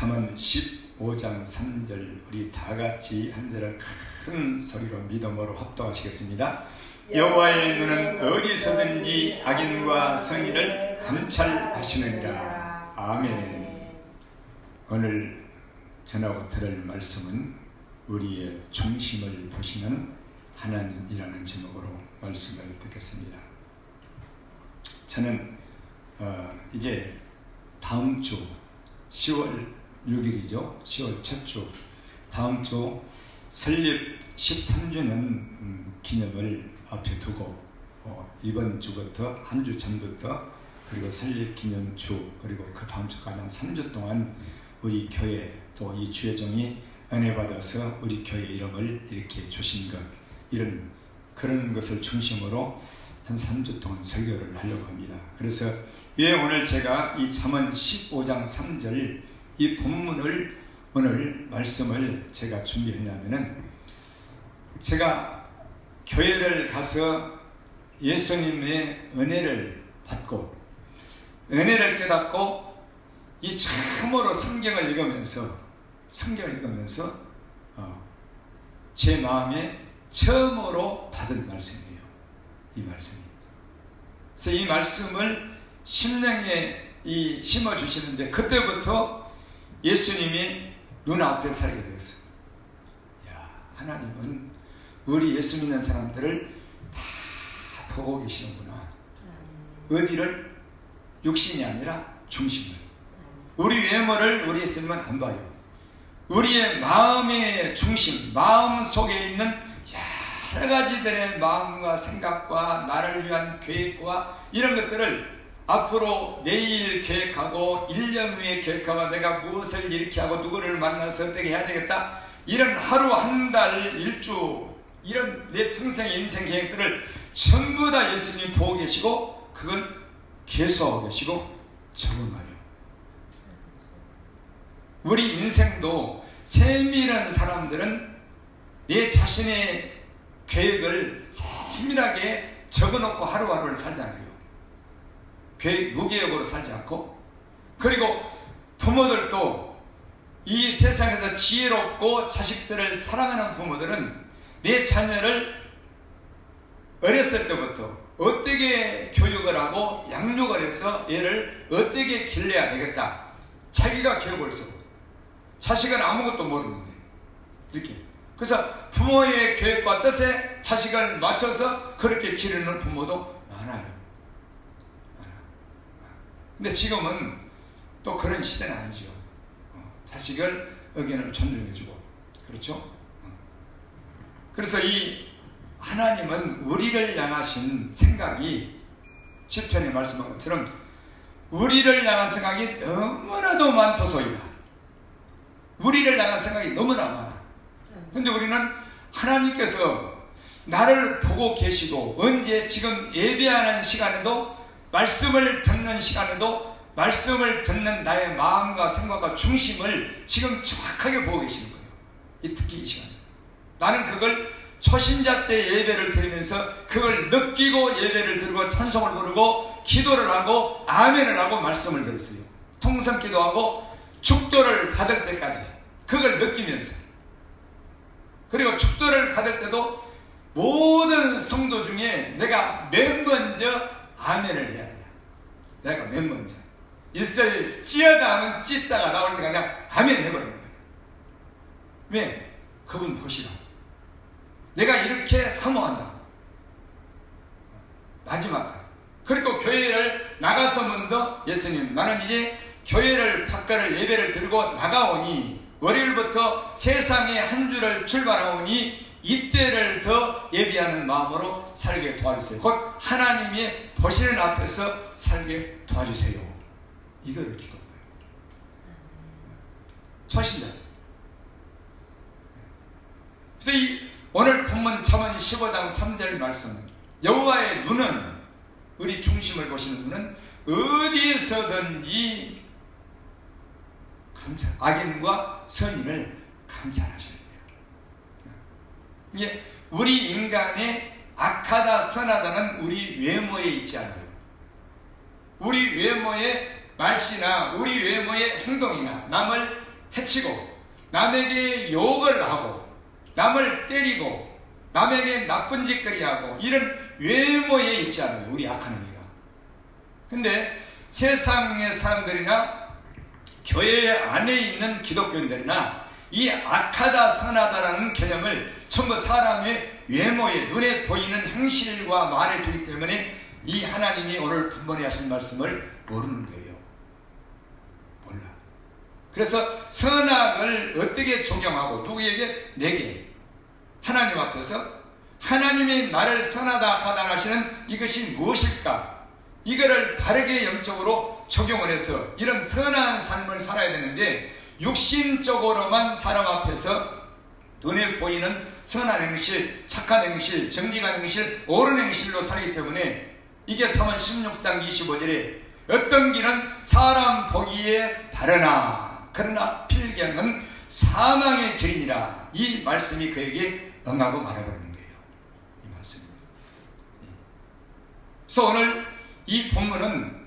잠언 15장 3절 우리 다 같이 한 절을 큰 소리로 믿음으로 합독하시겠습니다. 여호와의 눈은 어디서든지 악인과 성의를 감찰하시느니라. 아멘. 오늘 전하고 들을 말씀은 우리의 중심을 보시는 하나님이라는 제목으로 말씀을 듣겠습니다. 저는 이제 다음 주 10월 6일이죠. 10월 첫 주 다음 주 설립 13주년 기념을 앞에 두고 이번 주부터 한 주 전부터 그리고 설립 기념주 그리고 그 다음 주까지 한 3주 동안 우리 교회 또 이 주회종이 은혜 받아서 우리 교회 이름을 이렇게 주신 것 이런 그런 것을 중심으로 한 3주 동안 설교를 하려고 합니다. 그래서 왜 오늘 제가 이 잠언 15장 3절 이 본문을 오늘 말씀을 제가 준비했냐면은 제가 교회를 가서 예수님의 은혜를 받고 은혜를 깨닫고 이 참으로 성경을 읽으면서 제 마음에 처음으로 받은 말씀이에요. 이 말씀이. 그래서 이 말씀을 심령에 심어주시는데 그때부터 예수님이 눈앞에 살게 되었어요. 야, 하나님은 우리 예수 믿는 사람들을 다 보고 계시는구나. 어디를? 육신이 아니라 중심을. 우리 외모를 우리 예수님은 안 봐요. 우리의 마음의 중심, 마음 속에 있는 여러 가지들의 마음과 생각과 나를 위한 계획과 이런 것들을 앞으로 내일 계획하고 1년 후에 계획하고 내가 무엇을 이렇게 하고 누구를 만나서 어떻게 해야 되겠다 이런 하루 한 달 일주 이런 내 평생의 인생 계획들을 전부 다 예수님 보고 계시고 그건 계수하고 계시고 적응하여 우리 인생도 세밀한 사람들은 내 자신의 계획을 세밀하게 적어놓고 하루하루를 살잖아요. 계획 무계획으로 살지 않고 그리고 부모들도 이 세상에서 지혜롭고 자식들을 사랑하는 부모들은 내 자녀를 어렸을 때부터 어떻게 교육을 하고 양육을 해서 얘를 어떻게 길러야 되겠다 자기가 교육을 쓰고 자식은 아무것도 모르는데 이렇게 그래서 부모의 계획과 뜻에 자식을 맞춰서 그렇게 기르는 부모도 많아요. 근데 지금은 또 그런 시대는 아니죠. 자식을 의견을 존중해주고 그렇죠? 그래서 이 하나님은 우리를 향하신 생각이 시편에 말씀한 것처럼 우리를 향한 생각이 너무나도 많도소이다. 우리를 향한 생각이 너무나 많아. 근데 우리는 하나님께서 나를 보고 계시고 언제 지금 예배하는 시간에도 말씀을 듣는 시간에도 말씀을 듣는 나의 마음과 생각과 중심을 지금 정확하게 보고 계시는 거예요. 특히 이 시간에 나는 그걸 초신자 때 예배를 드리면서 그걸 느끼고 예배를 드리고 찬송을 부르고 기도를 하고 아멘을 하고 말씀을 들었어요. 통성 기도하고 축도를 받을 때까지 그걸 느끼면서 그리고 축도를 받을 때도 모든 성도 중에 내가 맨 먼저 아멘을 해야 돼요. 내가 맨 먼저 있을 찌어다 하면 찌자가 나올 때가 그냥 아멘 해버리는 거예요. 왜? 그분 보시라. 내가 이렇게 사모한다. 마지막 그리고 교회를 나가서 먼저 예수님 나는 이제 교회를 밖을 예배를 들고 나가오니 월요일부터 세상의 한 주를 출발하오니 이때를 더 예비하는 마음으로 살게 도와주세요. 곧 하나님이 보시는 앞에서 살게 도와주세요. 이거를 기도해요. 초신자. 그래서 이 오늘 본문 잠언 15장 3절 말씀 여호와의 눈은 우리 중심을 보시는 눈은 어디에서든지 악인과 선인을 감찰하셔야 돼요. 이게 우리 인간의 악하다 선하다는 우리 외모에 있지 않아요. 우리 외모의 말씨나 우리 외모의 행동이나 남을 해치고 남에게 욕을 하고 남을 때리고 남에게 나쁜 짓거리 하고 이런 외모에 있지 않아요, 우리 악한 의가. 근데 세상의 사람들이나 교회 안에 있는 기독교인들이나 이 악하다 선하다라는 개념을 전부 사람의 외모에 눈에 보이는 행실과 말에 두기 때문에 이 하나님이 오늘 번번에 하신 말씀을 모르는 거예요. 몰라. 그래서 선악을 어떻게 적용하고 누구에게? 내게. 하나님 앞에서 하나님이 나를 선하다 악하다 하시는 이것이 무엇일까? 이거를 바르게 영적으로 적용을 해서 이런 선한 삶을 살아야 되는데 육신적으로만 사람 앞에서 눈에 보이는 선한 행실, 착한 행실, 정직한 행실, 옳은 행실로 살기 때문에 이게 잠언 16장 25절에 어떤 길은 사람 보기에 바르나 그러나 필경은 사망의 길이니라, 이 말씀이 그에게 응하고 말아버리는 거예요. 이 말씀입니다. 그래서 오늘 이 본문은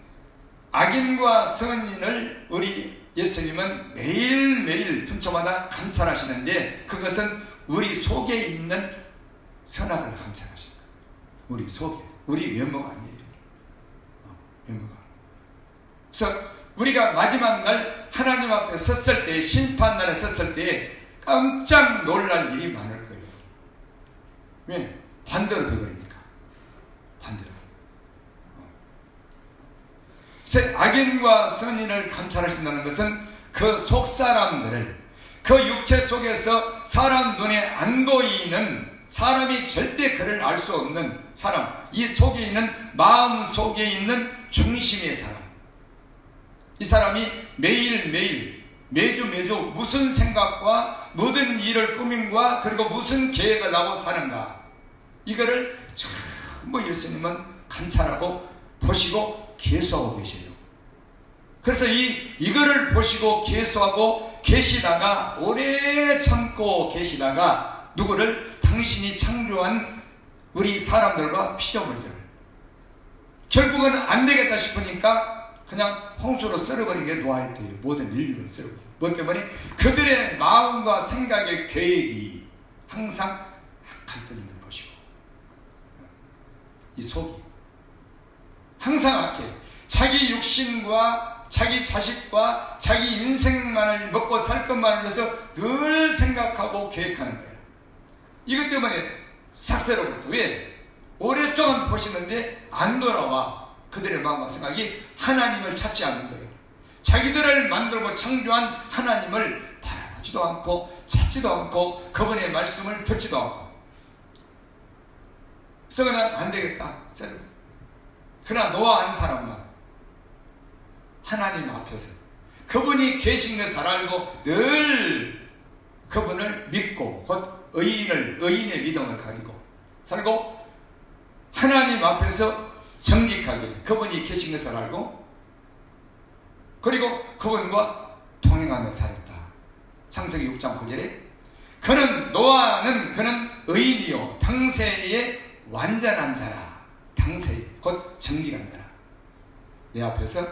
악인과 선인을 우리 예수님은 매일매일 분초마다 감찰하시는데 그것은 우리 속에 있는 선악을 감찰하십니다. 우리 속에, 우리 외모가 아니에요. 외모가. 그래서 우리가 마지막 날 하나님 앞에 섰을 때, 심판날에 섰을 때 깜짝 놀랄 일이 많을 거예요. 왜? 반대로 되버리니까. 반대로. 악인과 선인을 감찰하신다는 것은 그 속사람들을, 그 육체 속에서 사람 눈에 안 보이는, 사람이 절대 그를 알 수 없는 사람, 이 속에 있는, 마음 속에 있는 중심의 사람, 이 사람이 매일매일 매주 무슨 생각과 모든 일을 꾸민과 그리고 무슨 계획을 하고 사는가, 이거를 전부 예수님은 감찰하고 보시고 계수하고 계세요. 그래서 이거를 보시고 계수하고 계시다가 오래 참고 계시다가 누구를? 당신이 창조한 우리 사람들과 피조물들, 결국은 안 되겠다 싶으니까 그냥 홍수로 썰어버린 게 노아였대요. 모든 인류를 썰어버린. 뭐 때문에? 그들의 마음과 생각의 계획이 항상 악할 때 있는 것이고, 이 속이 항상 악해. 자기 육신과 자기 자식과 자기 인생만을 먹고 살 것만을 위해서 늘 생각하고 계획하는 거예요. 이것 때문에 삭세로. 왜? 오랫동안 보시는데 안 돌아와. 그들의 마음과 생각이 하나님을 찾지 않는 거예요. 자기들을 만들고 창조한 하나님을 바라보지도 않고 찾지도 않고 그분의 말씀을 듣지도 않고. 그래서 그냥 안 되겠다. 그러나 노아 한 사람만 하나님 앞에서 그분이 계신 것을 알고 늘 그분을 믿고, 곧 의인의 믿음을 가지고 살고 하나님 앞에서 정직하게 그분이 계신 것을 알고 그리고 그분과 동행하며 살았다. 창세기 6장 9절에 노아는 그는 의인이요 당세의 완전한 자라. 당세, 곧 정직한 자라. 내 앞에서.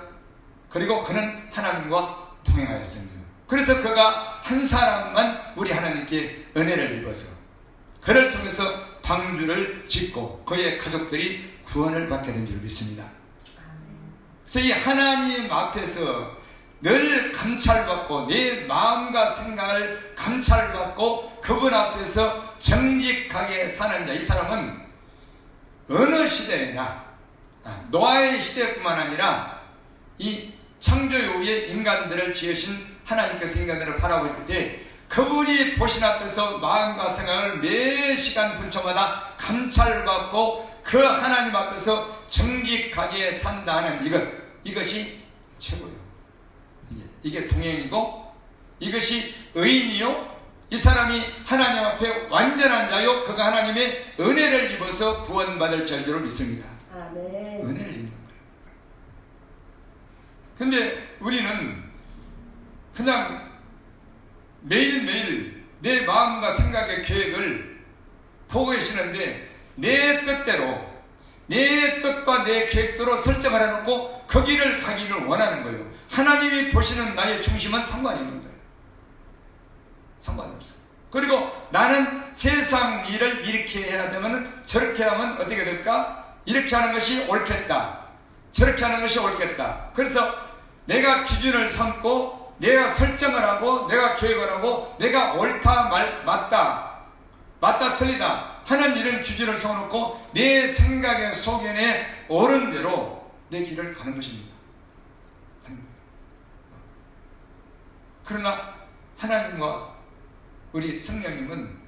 그리고 그는 하나님과 동행하였습니다. 그래서 그가 한 사람만 우리 하나님께 은혜를 입어서 그를 통해서 방주를 짓고 그의 가족들이 구원을 받게 된 줄 믿습니다. 그래서 이 하나님 앞에서 늘 감찰받고 내 마음과 생각을 감찰받고 그분 앞에서 정직하게 사는 자, 이 사람은 어느 시대나 노아의 시대뿐만 아니라 이 창조 이후에 인간들을 지으신 하나님께서 인간들을 바라보실 때 그분이 보신 앞에서 마음과 생각을 매 시간 분초마다 감찰받고 그 하나님 앞에서 정직하게 산다는 이것이 최고예요. 이게 동행이고 이것이 의인이요, 이 사람이 하나님 앞에 완전한 자요, 그가 하나님의 은혜를 입어서 구원받을 자리로 믿습니다. 아멘. 은혜를 입는 거예요. 근데 우리는 그냥 매일매일 내 마음과 생각의 계획을 보고 계시는데 내 뜻대로, 내 뜻과 내 계획대로 설정을 해놓고 그 길을 가기를 원하는 거예요. 하나님이 보시는 나의 중심은 상관이 없는 거예요. 상관이 없어. 그리고 나는 세상 일을 이렇게 해야 되면 저렇게 하면 어떻게 될까? 이렇게 하는 것이 옳겠다. 저렇게 하는 것이 옳겠다. 그래서 내가 기준을 삼고 내가 설정을 하고 내가 계획을 하고 내가 옳다 맞다 틀리다 하는 이런 기준을 세워놓고 내 생각의 소견에 옳은 대로 내 길을 가는 것입니다. 그러나 하나님과 우리 성령님은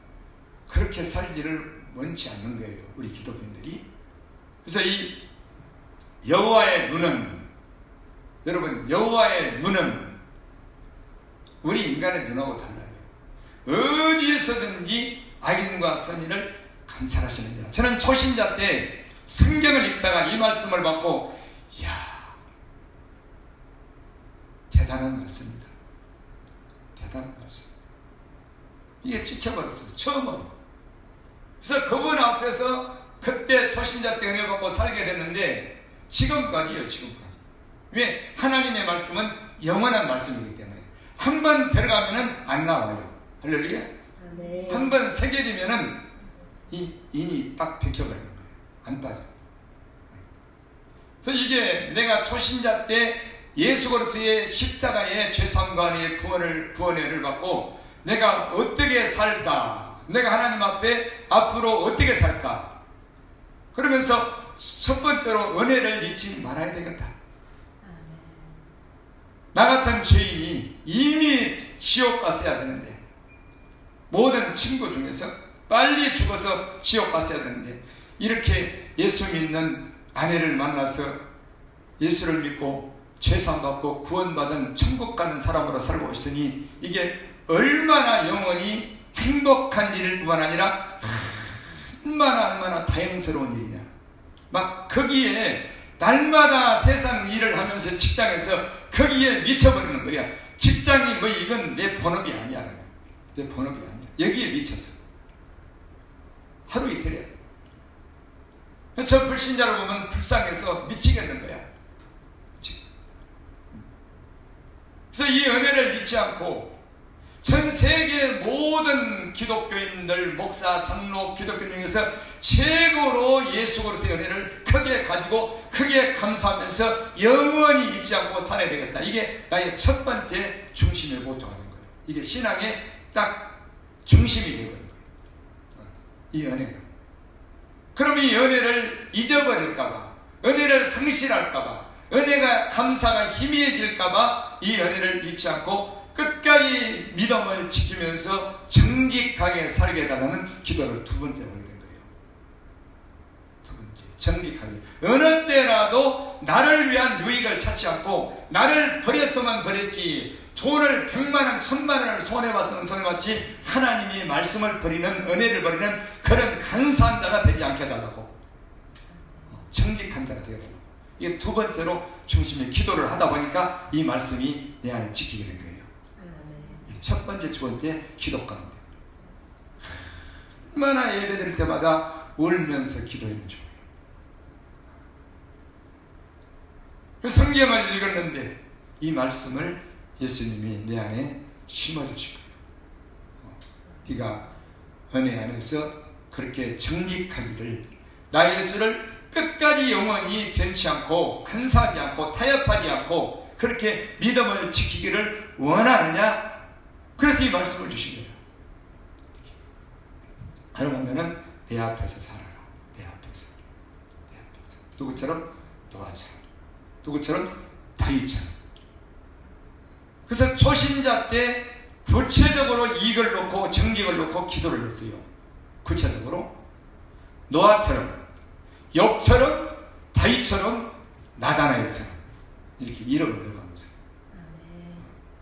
그렇게 살기를 원치 않는 거예요. 우리 기독교인들이. 그래서 이 여호와의 눈은, 여러분, 여호와의 눈은 우리 인간의 눈하고 달라요. 어디에서든지 악인과 선인을 감찰하시느니라. 저는 초신자 때 성경을 읽다가 이 말씀을 받고, 이야, 대단한 말씀입니다. 대단한 말씀. 이게 지켜버렸어요. 처음으로. 그래서 그분 앞에서 그때 초신자 때 은혜 받고 살게 됐는데 지금까지요. 지금까지. 왜? 하나님의 말씀은 영원한 말씀이기 때문에 한 번 들어가면은 안 나와요. 할렐루야. 한 번 새겨지면은 이 인이 딱 박혀버리는 거예요. 안 빠져. 그래서 이게 내가 초신자 때 예수 그리스도의 십자가의 죄상관의 구원을 받고 내가 어떻게 살까? 내가 하나님 앞에 앞으로 어떻게 살까? 그러면서 첫 번째로 은혜를 잊지 말아야 되겠다. 나 같은 죄인이 이미 지옥 갔어야 되는데, 모든 친구 중에서 빨리 죽어서 지옥 갔어야 되는데, 이렇게 예수 믿는 아내를 만나서 예수를 믿고 죄상받고 구원받은 천국 가는 사람으로 살고 있으니 이게 얼마나 영원히 행복한 일일 뿐만 아니라 얼마나 다행스러운 일이냐. 막 거기에 날마다 세상 일을 하면서 직장에서 거기에 미쳐버리는 거야. 직장이 뭐 이건 내 본업이 아니야. 내 본업이 아니야. 여기에 미쳐서 하루 이틀이야. 저 불신자를 보면 불쌍해서 미치겠는 거야. 그래서 이 은혜를 잊지 않고 전 세계 모든 기독교인들, 목사, 장로, 기독교 중에서 최고로 예수 그리스도의 은혜를 크게 가지고 크게 감사하면서 영원히 잊지 않고 살아야 되겠다. 이게 나의 첫 번째 중심에 모토가 된 거예요. 이게 신앙의 딱 중심이 되는 거예요. 이 은혜가. 그럼 이 은혜를 잊어버릴까봐, 은혜를 상실할까봐, 은혜가 감사가 희미해질까봐 이 은혜를 잊지 않고 끝까지 믿음을 지키면서 정직하게 살게 달라는 기도를 두 번째 하게 된 거예요. 두 번째, 정직하게. 어느 때라도 나를 위한 유익을 찾지 않고 나를 버렸으면 버렸지, 돈을 100만원, 1000만원을 손해봤으면 손해봤지, 하나님이 말씀을 버리는, 은혜를 버리는 그런 간사한 자가 되지 않게 해달라고. 정직한 자가 되게 달라고. 이게 두 번째로 중심에 기도를 하다 보니까 이 말씀이 내 안에 지키게 된 거예요. 첫 번째, 두 번째 기도 가운데 얼마나 예배 드릴 때마다 울면서 기도했는 줄. 그 성경을 읽었는데 이 말씀을 예수님이 내 안에 심어주신 거예요. 네가 은혜 안에서 그렇게 정직하기를, 나 예수를 끝까지 영원히 변치 않고 간사하지 않고 타협하지 않고 그렇게 믿음을 지키기를 원하느냐? 그래서 이 말씀을 주신 거예요. 여러분들은 내 앞에서 살아라. 내 앞에서. 누구처럼? 노아처럼. 누구처럼? 다윗처럼. 그래서 초신자 때 구체적으로 이익을 놓고 정직을 놓고 기도를 했어요. 구체적으로 노아처럼, 욥처럼, 다윗처럼, 나다나엘처럼 이렇게 이름을 넣어가면서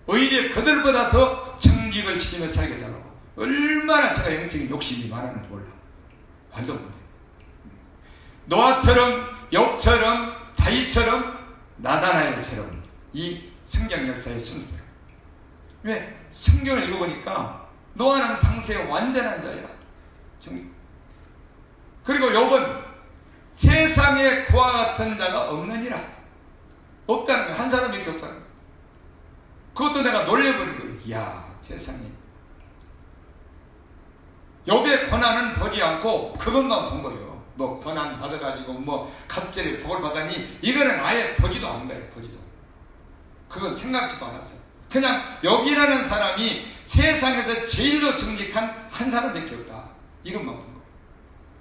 오히려 그들보다 더 정직을 지키며 살게 달라고. 얼마나 제가 영적인 욕심이 많았는지 몰라. 말도 못해. 노아처럼, 욥처럼, 다윗처럼, 나다나엘처럼 이 성경 역사의 순서예요. 왜? 성경을 읽어보니까 노아는 당시에 완전한 자야. 그리고 욥은 세상에 그와 같은 자가 없느니라. 없다는 거야. 한 사람밖에 없다는 거야. 그것도 내가 놀려버린 거예요. 이야, 세상에 욥의 고난은 보지 않고 그것만 본 거예요. 뭐 고난 받아가지고 뭐 갑자기 복을 받았니? 이거는 아예 보지도 않은 거예요. 보지도. 그건 생각지도 않았어요. 그냥 욥이라는 사람이 세상에서 제일로 정직한 한 사람밖에 없다. 이것만 본 거예요.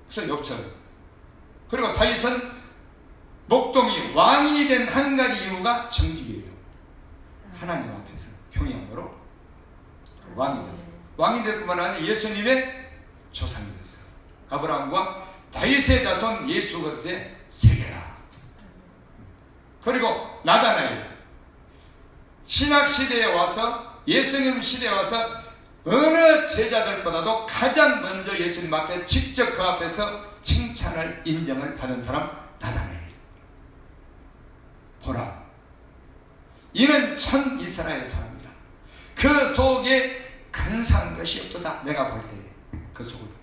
그래서 욥처럼. 그리고 다윗은 목동이 왕이 된 한 가지 이유가 정직이에요. 하나님 앞에서 평양으로 왕이 됐어요. 왕이 될 뿐만 아니라 예수님의 조상이 됐어요. 아브라함과 다윗의 자손 예수 그리스도의 세계라. 그리고 나다나엘 신학시대에 와서 예수님 시대에 와서 어느 제자들보다도 가장 먼저 예수님 앞에 직접 그 앞에서 칭찬을 인정을 받은 사람 나다나엘. 보라, 이는 참 이스라엘 사람이라. 그 속에 근사한 것이 없도다. 내가 볼 때 그 속을 볼 때.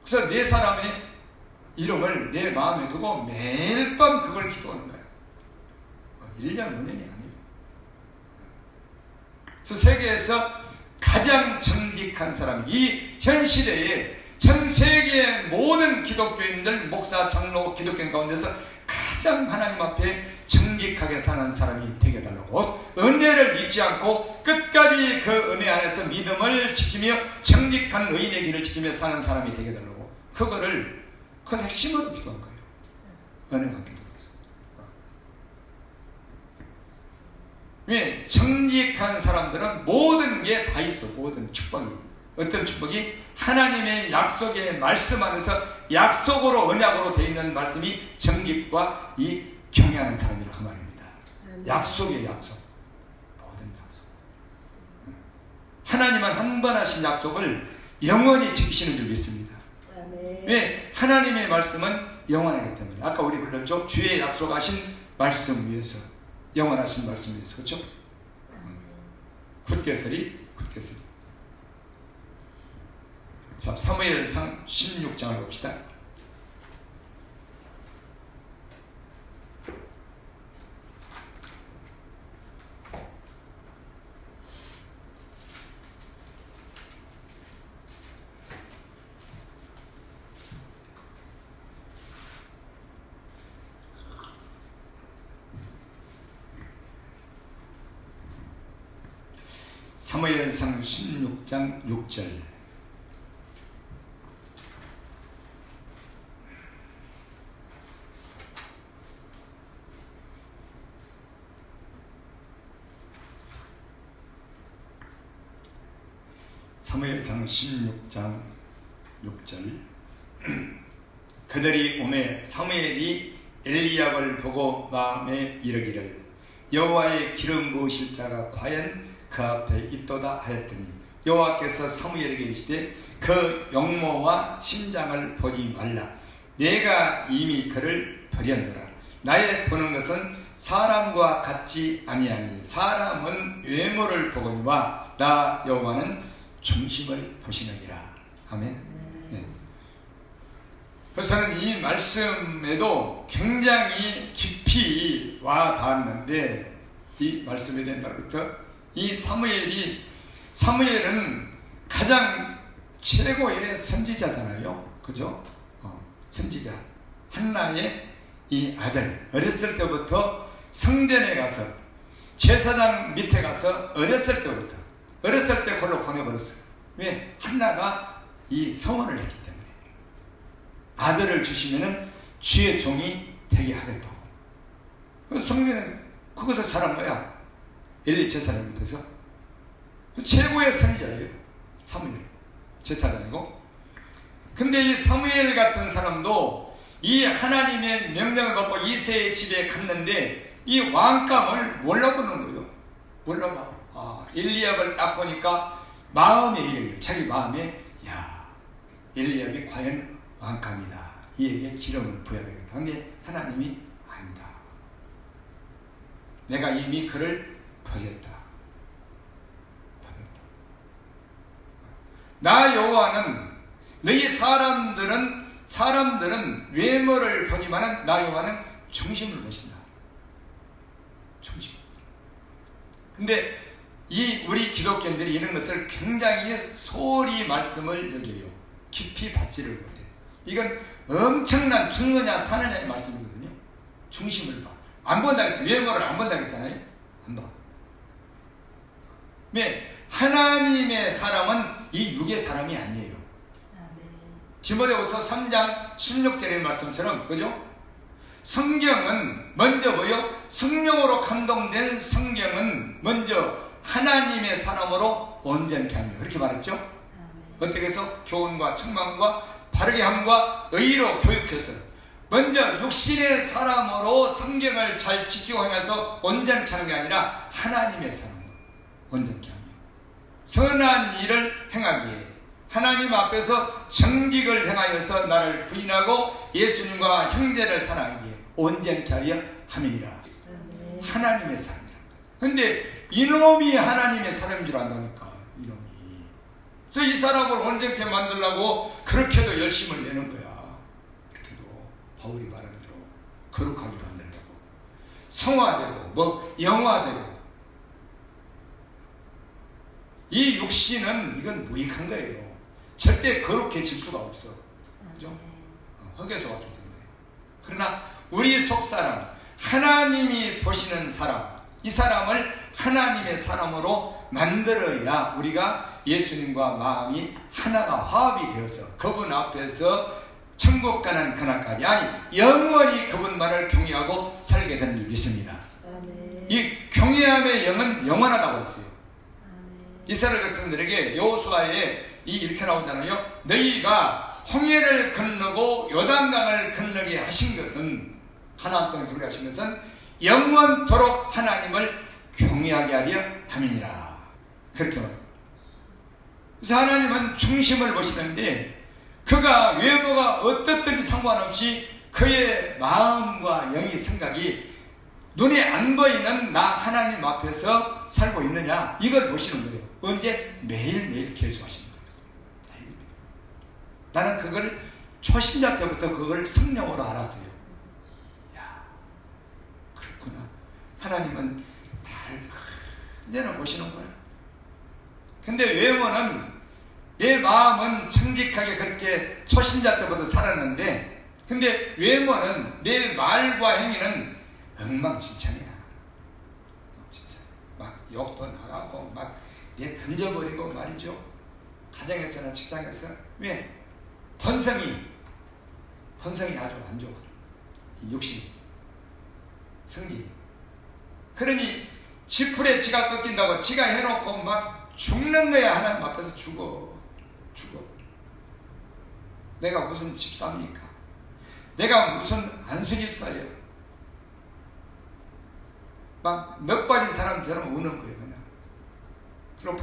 그래서 네 사람의 이름을 내 마음에 두고 매일 밤 그걸 기도하는 거야. 1년 5년이 아니에요. 그래서 세계에서 가장 정직한 사람이 이 현 시대에 전 세계의 모든 기독교인들, 목사, 장로, 기독교인 가운데서 가장 하나님 앞에 정직하게 사는 사람이 되게 달라고, 은혜를 잊지 않고 끝까지 그 은혜 안에서 믿음을 지키며 정직한 의인의 길을 지키며 사는 사람이 되게 달라고, 그걸 핵심으로 기도한 거예요. 은혜만 기도했어요. 왜? 정직한 사람들은 모든 게 다 있어. 모든 축복이. 어떤 축복이? 하나님의 약속의 말씀 안에서 약속으로 언약으로 되어 있는 말씀이 정직과 이 경외하는 사람이라고 그 말입니다. 약속의 약속. 모든 약속. 하나님은 한 번 하신 약속을 영원히 지키시는 줄 믿습니다. 왜? 하나님의 말씀은 영원하기 때문에. 아까 우리 불렀죠? 주의 약속하신 말씀 위에서, 영원하신 말씀 위에서. 그렇죠? 굳게서리. 자, 사무엘상 16장을 봅시다. 사무엘상 16장 6절. 사무엘상 16장 6절. 그들이 오매 사무엘이 엘리압을 보고 마음에 이르기를, 여호와의 기름 부으실 자가 과연 그 앞에 있도다 하였더니, 여호와께서 사무엘에게 이르시되 그 용모와 심장을 보지 말라. 내가 이미 그를 버렸노라. 나의 보는 것은 사람과 같지 아니하니 사람은 외모를 보거니와 나 여호와는 중심을 보시느니라. 아멘. 네. 그래서 이 말씀에도 굉장히 깊이 와 닿았는데, 이 말씀에 대한 말부터 이 사무엘은 가장 최고의 선지자잖아요. 그죠? 선지자. 한나의 이 아들. 어렸을 때부터 성전에 가서, 제사장 밑에 가서 어렸을 때 홀로 보내버렸어요. 왜? 한나가 이 성원을 했기 때문에. 아들을 주시면은 주의 종이 되게 하겠다고. 그래서 성전에 그것을 잘한 거야. 엘리 제사장 밑에서. 최고의 선지자예요. 사무엘. 제사장이고. 근데 이 사무엘 같은 사람도 이 하나님의 명령을 받고 이새의 집에 갔는데 이 왕감을 몰라보는 거예요. 몰라봐. 엘리압을 딱 보니까 마음에 이래요. 자기 마음에, 야, 엘리압이 과연 왕감이다. 이에게 기름을 부어야 되겠다. 근데 하나님이 아니다. 내가 이미 그를 버렸다. 나 여호와는, 너희 사람들은 외모를 보지만은 나 여호와는 중심을 보신다. 중심. 근데 이 우리 기독교인들이 이런 것을 굉장히 소홀히 말씀을 여겨요. 깊이 받지를 못해요. 이건 엄청난 죽느냐 사느냐의 말씀이거든요. 중심을 봐. 안 본다, 외모를 안 본다 그랬잖아요. 안 봐. 왜? 하나님의 사람은 이 육의 사람이 아니에요. 디모데후서 3장 16절의 말씀처럼, 그죠? 성경은 먼저 뭐요? 성령으로 감동된 성경은 먼저 하나님의 사람으로 온전케 하며, 그렇게 말했죠? 어떻게 해서? 교훈과 책망과 바르게 함과 의로 교육해서 먼저 육신의 사람으로 성경을 잘 지키고 하면서 온전케 하는 게 아니라 하나님의 사람으로 온전케 하며 선한 일을 행하기에 하나님 앞에서 정직을 행하여서 나를 부인하고 예수님과 형제를 사랑하기에 온전케 하려 함이니라. 하나님의 사람이라. 근데 이놈이 하나님의 사람인 줄 안다니까. 이놈이. 그래서 이 사람을 온전케 만들려고 그렇게도 열심을 내는 거야. 그렇게도 바울이 말하는 대로 거룩하게 만들려고, 성화되고 영화되고. 이 육신은 이건 무익한 거예요. 절대 거룩해질 수가 없어. 그죠? 흙에서 왔기 때문에. 그러나 우리 속사람, 하나님이 보시는 사람, 이 사람을 하나님의 사람으로 만들어야 우리가 예수님과 마음이 하나가 화합이 되어서 그분 앞에서 천국 가는 그날까지, 아니 영원히 그분만을 경외하고 살게 되는 줄 믿습니다. 이 경외함의 영은 영원하다고 했어요. 이스라엘 백성들에게 여호수아에 이렇게 나오잖아요. 너희가 홍해를 건너고 요단강을 건너게 하신 것은, 하나님 땅에 들어가게 하신 것은 영원토록 하나님을 경외하게 하려 함이니라. 그렇게 말합니다. 그래서 하나님은 중심을 보시는데 그가 외모가 어떻든지 상관없이 그의 마음과 영의 생각이 눈에 안 보이는 나 하나님 앞에서 살고 있느냐, 이걸 보시는 거예요. 언제? 매일매일 계속하시는 거예요. 나는 그걸 초신자 때부터 그걸 성령으로 알았어요. 야, 그렇구나. 하나님은 나를 언제나 보시는구나. 근데 외모는, 내 마음은 정직하게 그렇게 초신자 때부터 살았는데, 근데 외모는, 내 말과 행위는 엉망진창이야. 진짜 막 욕도 나가고 막 얘 던져버리고 말이죠. 가정에서나 직장에서. 왜? 본성이 아주 안 좋아. 육신, 성질. 그러니 지풀에 지가 꺾인다고 지가 해놓고 막 죽는 거야. 하나님 앞에서 죽어. 내가 무슨 집사입니까? 내가 무슨 안수집사예요? 막 넉 빠진 사람처럼 우는 거예요. 그냥. 그리고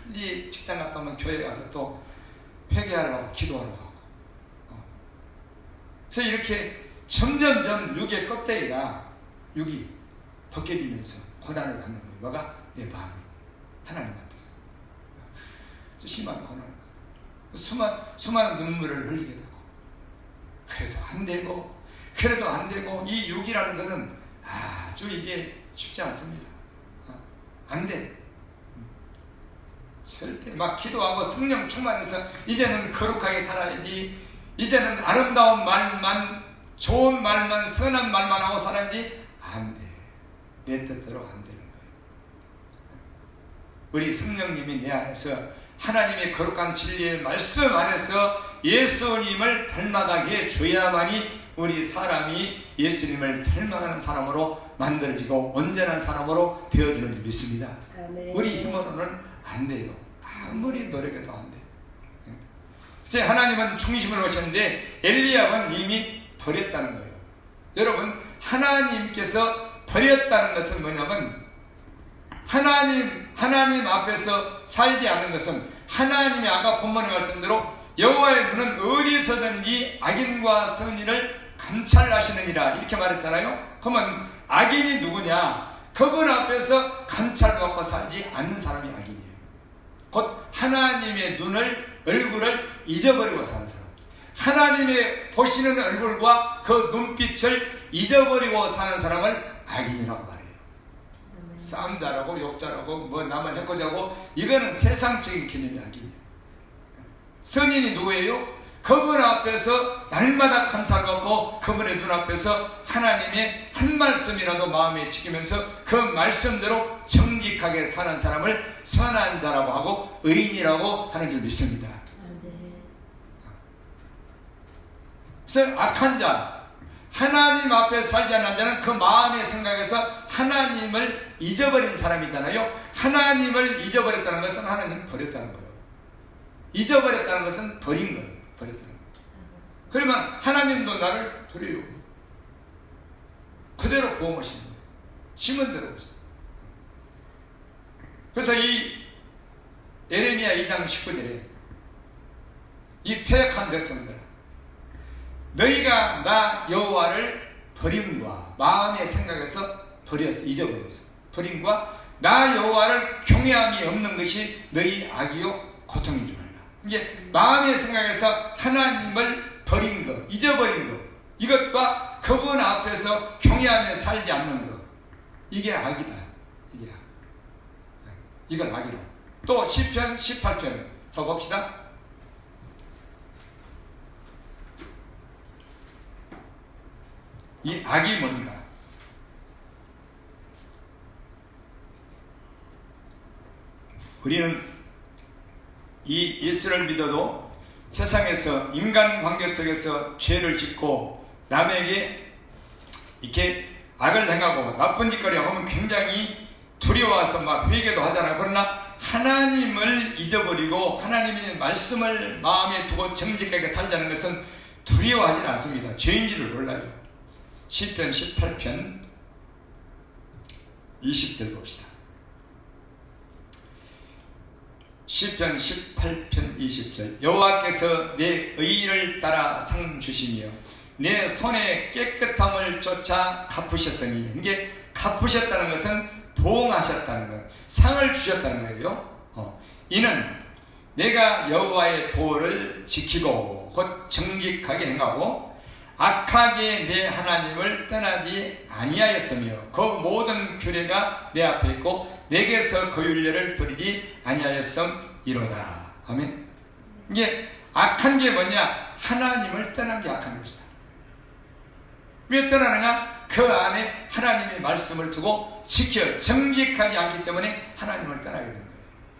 빨리 직장 갔다 오면 교회 가서 또 회개하려고 기도하러 가고. 그래서 이렇게 점점점 육의 껍데기가, 육이 벗겨지면서 고난을 받는 거예요. 뭐가? 내 마음이 하나님 앞에서 심한 고난을 받고 수많은 눈물을 흘리게 되고, 그래도 안 되고 이 육이라는 것은 아주 이게 쉽지 않습니다. 안 돼. 절대 막 기도하고 성령 충만해서 이제는 거룩하게 살아야지, 이제는 아름다운 말만, 좋은 말만, 선한 말만 하고 살아야지, 안 돼. 내 뜻대로 안 되는 거예요. 우리 성령님이 내 안에서 하나님의 거룩한 진리의 말씀 안에서 예수님을 닮아가게 해줘야만이 우리 사람이 예수님을 닮아가는 사람으로 만들어지고 온전한 사람으로 되어지는 줄 믿습니다. 아멘. 우리 힘으로는 안 돼요. 아무리 노력해도 안 돼요. 그래서 하나님은 중심을 보셨는데 엘리야는 이미 버렸다는 거예요. 여러분, 하나님께서 버렸다는 것은 뭐냐면, 하나님 앞에서 살지 않는 것은, 하나님이 아까 본문의 말씀대로 여호와의 눈은 어디서든지 악인과 선인을 감찰하시느니라 이렇게 말했잖아요. 그러면 악인이 누구냐? 그분 앞에서 감찰받고 살지 않는 사람이 악인이에요. 곧 하나님의 얼굴을 잊어버리고 사는 사람, 하나님의 보시는 얼굴과 그 눈빛을 잊어버리고 사는 사람을 악인이라고 말해요. 싸움 잘하고 욕 잘하고 뭐 남을 해코지하고 이거는 세상적인 개념이 아니에요. 성인이 누구예요? 그분 앞에서 날마다 감사를 받고 그분의 눈앞에서 하나님의 한 말씀이라도 마음에 지키면서 그 말씀대로 정직하게 사는 사람을 선한 자라고 하고 의인이라고 하는 줄 믿습니다. 그래서 악한 자, 하나님 앞에 살지 않는 자는 그 마음의 생각에서 하나님을 잊어버린 사람이잖아요. 하나님을 잊어버렸다는 것은 하나님을 버렸다는 거예요. 잊어버렸다는 것은 버린 거예요. 버렸다는 거예요. 그러면 하나님도 나를 버려요. 그대로 보험하시는 거예요. 심은 대로 보세요. 그래서 이 예레미야 2장 19절에 이 패역한 백성들, 너희가 나 여호와를 버림과 마음의 생각에서 버렸어, 잊어버렸어. 버림과 나 여호와를 경외함이 없는 것이 너희 악이요 고통인 줄 알라. 이게 마음의 생각에서 하나님을 버린 것, 잊어버린 것, 이것과 그분 앞에서 경외하며 살지 않는 것, 이게 악이다. 이게 악. 이건 악이라. 또 시편 18편 더 봅시다. 이 악이 뭔가? 우리는 이 예수를 믿어도 세상에서 인간관계 속에서 죄를 짓고 남에게 이렇게 악을 행하고 나쁜 짓거리 하면 굉장히 두려워서 막 회개도 하잖아요. 그러나 하나님을 잊어버리고 하나님의 말씀을 마음에 두고 정직하게 살자는 것은 두려워하지는 않습니다. 죄인지를 몰라요. 시편 18편 20절 봅시다. 시편 18편 20절 여호와께서 내 의를 따라 상 주시며 내 손의 깨끗함을 쫓아 갚으셨으니, 이게 갚으셨다는 것은 보응하셨다는 것, 상을 주셨다는 거예요. 이는 내가 여호와의 도를 지키고 곧 정직하게 행하고 악하게 내 하나님을 떠나지 아니하였으며 그 모든 규례가 내 앞에 있고 내게서 그 율례를 버리지 아니하였음이로다. 아멘. 이게 악한 게 뭐냐? 하나님을 떠난 게 악한 것이다. 왜 떠나느냐? 그 안에 하나님의 말씀을 두고 지켜 정직하지 않기 때문에 하나님을 떠나게 되는 거예요.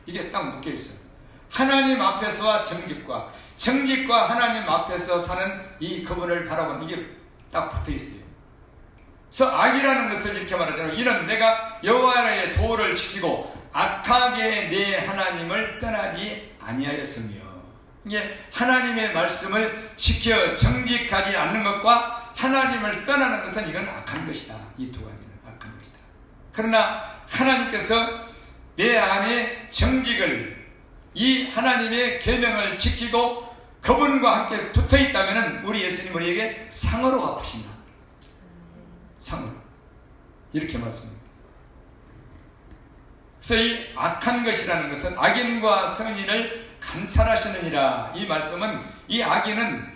이게 딱 묶여 있어요. 하나님 앞에서와 정직과 하나님 앞에서 사는 이 그분을 바라보는 이게 딱 붙어 있어요. 그래서 악이라는 것을 이렇게 말하잖아요. 이는 내가 여호와의 도를 지키고 악하게 내 하나님을 떠나지 아니하였으며, 이게 하나님의 말씀을 지켜 정직하지 않는 것과 하나님을 떠나는 것은 이건 악한 것이다. 이 두 가지는 악한 것이다. 그러나 하나님께서 내 안에 정직을, 이 하나님의 계명을 지키고 그분과 함께 붙어 있다면 우리 예수님 우리에게 상으로 갚으신다. 상으로. 이렇게 말씀합니다. 그래서 이 악한 것이라는 것은 악인과 성인을 감찰하시느니라. 이 말씀은 이 악인은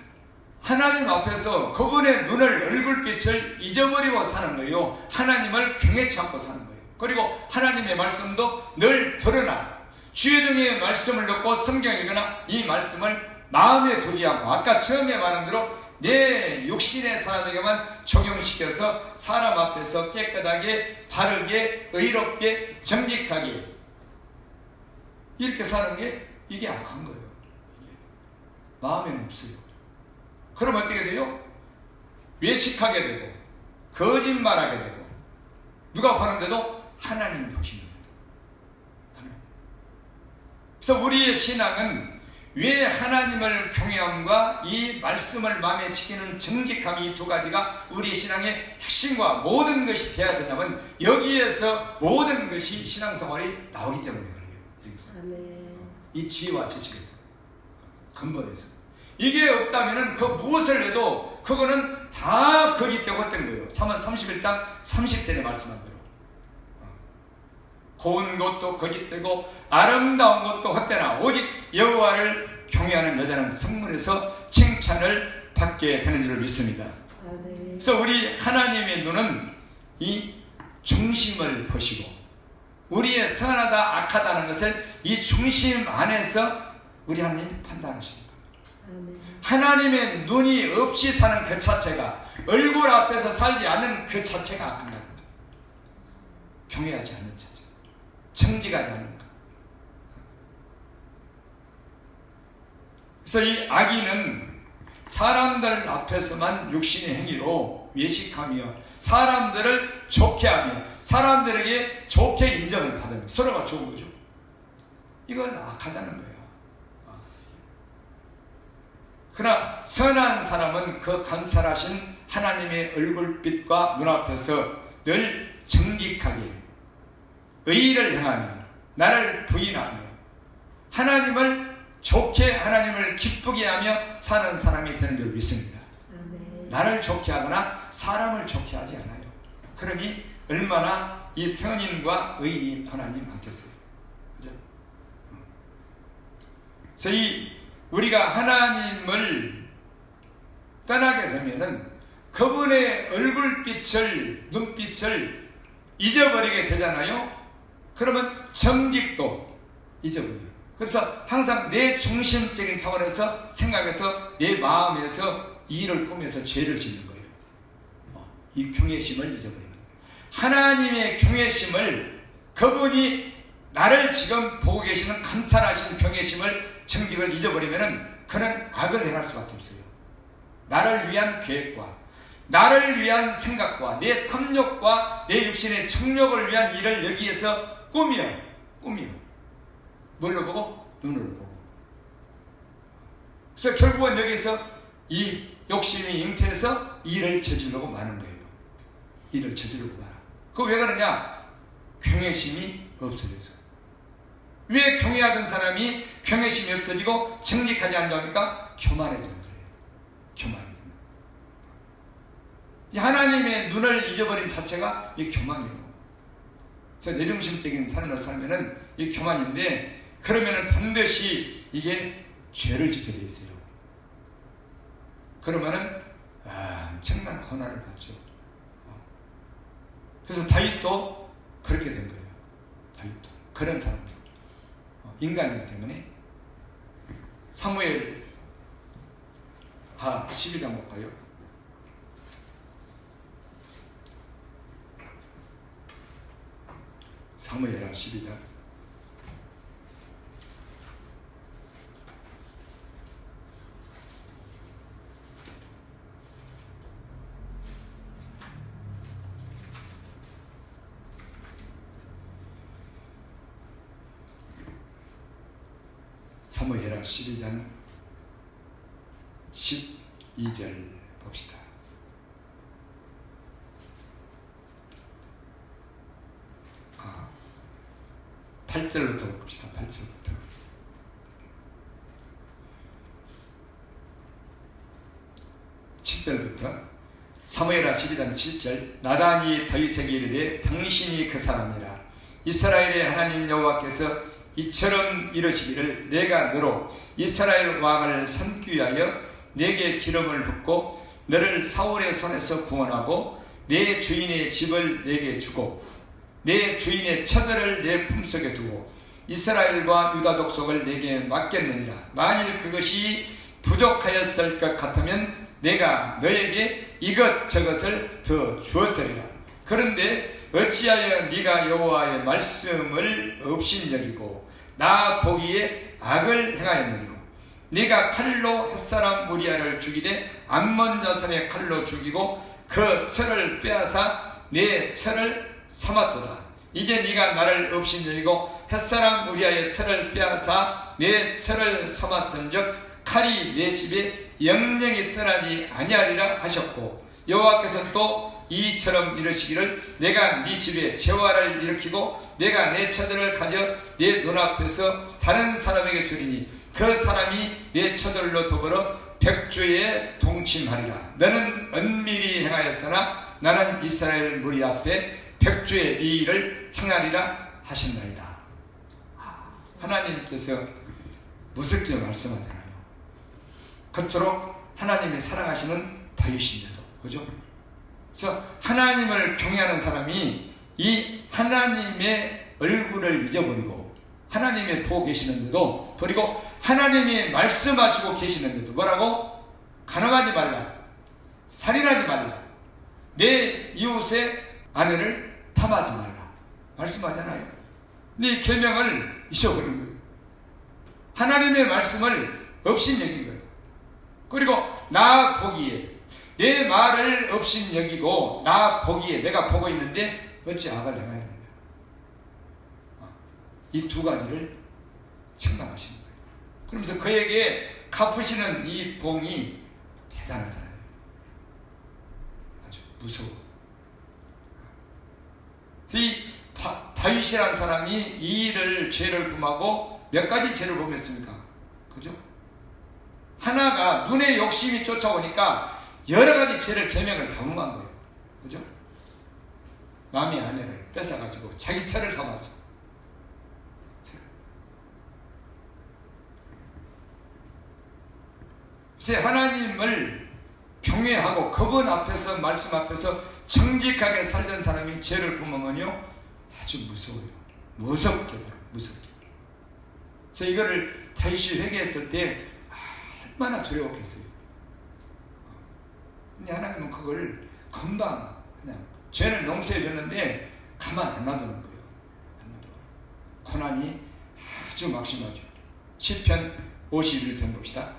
하나님 앞에서 그분의 눈을, 얼굴빛을 잊어버리고 사는 거예요. 하나님을 경외치 않고 사는 거예요. 그리고 하나님의 말씀도 늘 드러나 주의 종의 말씀을 듣고 성경을 읽거나 이 말씀을 마음에 두지 않고 아까 처음에 말한 대로 내 육신의 사람에게만 적용시켜서 사람 앞에서 깨끗하게 바르게 의롭게 정직하게 이렇게 사는 게 이게 악한 거예요. 마음에는 없어요. 그럼 어떻게 돼요? 외식하게 되고 거짓말하게 되고 누가 보는데도 하나님 보십니다. 그래서 우리의 신앙은 왜 하나님을 경외함과 이 말씀을 마음에 지키는 정직함, 이 두 가지가 우리의 신앙의 핵심과 모든 것이 되어야 되냐면 여기에서 모든 것이 신앙생활이 나오기 때문에 그래요. 이 지혜와 지식에서 근본에서 이게 없다면 그 무엇을 해도 그거는 다 거짓되고 헛된 거예요. 잠언 31장 30절에 말씀한 대로 고운 것도 거짓되고 아름다운 것도 헛되나 오직 여호와를 경외하는 여자는 성문에서 칭찬을 받게 되는 줄을 믿습니다. 그래서 우리 하나님의 눈은 이 중심을 보시고 우리의 선하다 악하다는 것을 이 중심 안에서 우리 하나님 판단하십니다. 하나님의 눈이 없이 사는 그 자체가, 얼굴 앞에서 살지 않는 그 자체가 악한 겁니다. 경외하지 않는 자체, 정직하지 않는 것. 그래서 이 악인은 사람들 앞에서만 육신의 행위로 외식하며 사람들을 좋게 하며 사람들에게 좋게 인정을 받으며 서로가 좋은 거죠. 이건 악하다는 거예요. 그러나 선한 사람은 그 감찰하신 하나님의 얼굴빛과 눈앞에서 늘 정직하게 의를 행하며 나를 부인하며 하나님을 좋게, 하나님을 기쁘게 하며 사는 사람이 되는 줄 믿습니다. 나를 좋게 하거나 사람을 좋게 하지 않아요. 그러니 얼마나 이 선인과 의인이 고난이 많겠어요. 그죠? 그래서 우리가 하나님을 떠나게 되면은 그분의 얼굴빛을, 눈빛을 잊어버리게 되잖아요. 그러면 정직도 잊어버려요. 그래서 항상 내 중심적인 차원에서 생각해서 내 마음에서 일을 꾸며서 죄를 짓는 거예요. 이 경외심을 잊어버립니다. 하나님의 경외심을, 그분이 나를 지금 보고 계시는 감찰하시는 경외심을, 정직을 잊어버리면은 그는 악을 행할 수밖에 없어요. 나를 위한 계획과 나를 위한 생각과 내 탐욕과 내 육신의 청욕을 위한 일을 여기에서 꾸며 뭘로 보고? 눈으로 보고. 그래서 결국은 여기서 이 욕심이 잉태해서 일을 저지르고 마는 거예요. 일을 저지르고 마라. 그거 왜 그러냐? 경외심이 없어져서. 왜 경외하던 사람이 경외심이 없어지고 정직하지 않습니까? 교만해지는 거예요. 교만해지는. 이 하나님의 눈을 잊어버린 자체가 이 교만이에요. 그래서 내중심적인 삶을 살면은 이 교만인데, 그러면은 반드시 이게 죄를 짓게 되어 있어요. 그러면은 엄청난 고난을 받죠. 그래서 다윗도 그렇게 된 거예요. 다윗도 그런 사람들, 인간이기 때문에. 사무엘 12장 볼까요? 사무엘하 12장 12장 12절 봅시다. 8절부터 봅시다. 8절부터. 사무엘하 12장 7절. 나단이 다윗에게 이르되 당신이 그 사람이라. 이스라엘의 하나님 여호와께서 이처럼 이르시기를 내가 너로 이스라엘 왕을 삼기 위하여 내게 기름을 붓고 너를 사울의 손에서 구원하고 내 주인의 집을 내게 주고 내 주인의 처들을 내 품속에 두고 이스라엘과 유다 족속을 내게 맡겼느니라. 만일 그것이 부족하였을 것 같으면 내가 너에게 이것저것을 더 주었으리라. 그런데 어찌하여 네가 여호와의 말씀을 업신여기고 나 보기에 악을 행하였느냐. 네가 칼로 햇사람 우리아를 죽이되 암몬 자손의 칼로 죽이고 그 철을 빼앗아 내 철을 삼았도다. 이제 네가 나를 업신여기고 햇사람 우리아의 철을 빼앗아 내 철을 삼았은즉 칼이 내 집에 영영이 떠나지 아니하리라 하셨고 여호와께서 또 이처럼 이르시기를 내가 네 집에 재화를 일으키고 내가 내 처들을 가져 내 눈앞에서 다른 사람에게 주리니 그 사람이 내 처들로 더불어 백주에 동침하리라. 너는 은밀히 행하였으나 나는 이스라엘 무리 앞에 백주의 이 일을 행하리라 하셨나이다. 하나님께서 무섭게 말씀하잖아요. 그토록 하나님이 사랑하시는 다윗인데도, 그죠? 그래서 하나님을 경외하는 사람이 이 하나님의 얼굴을 잊어버리고 하나님이 보고 계시는데도 버리고 하나님이 말씀하시고 계시는데도 뭐라고? 간음하지 말라, 살인하지 말라, 내 이웃의 아내를 탐하지 말라 말씀하잖아요. 네 계명을 잊어버린 거예요. 하나님의 말씀을 없인 여긴 거예요. 그리고 나 보기에 내 말을 없인 여기고 나 보기에 내가 보고 있는데 어찌 악을 행하야 되느냐. 이 두 가지를 책망하시는 거예요. 그러면서 그에게 갚으시는 이 봉이 대단하잖아요. 아주 무서워. 이 다윗이라는 사람이 이 일을 죄를 범하고 몇 가지 죄를 범했습니까? 그죠? 하나가 눈에 욕심이 쫓아오니까 여러 가지 죄를 계명을 다 범한 거예요. 그죠? 남의 아내를 뺏어가지고 자기 차를 삼았어. 그래서 하나님을 경외하고 그분 앞에서 말씀 앞에서 정직하게 살던 사람이 죄를 범하면요 아주 무서워요. 무섭게. 그래서 이거를 다윗이 회개했을 때 얼마나 두려웠겠어요. 근데 하나님은 그걸 금방 그냥 죄를 용서해 줬는데 가만 안 놔두는 거예요. 고난이 아주 막심하죠. 시편 51편 봅시다.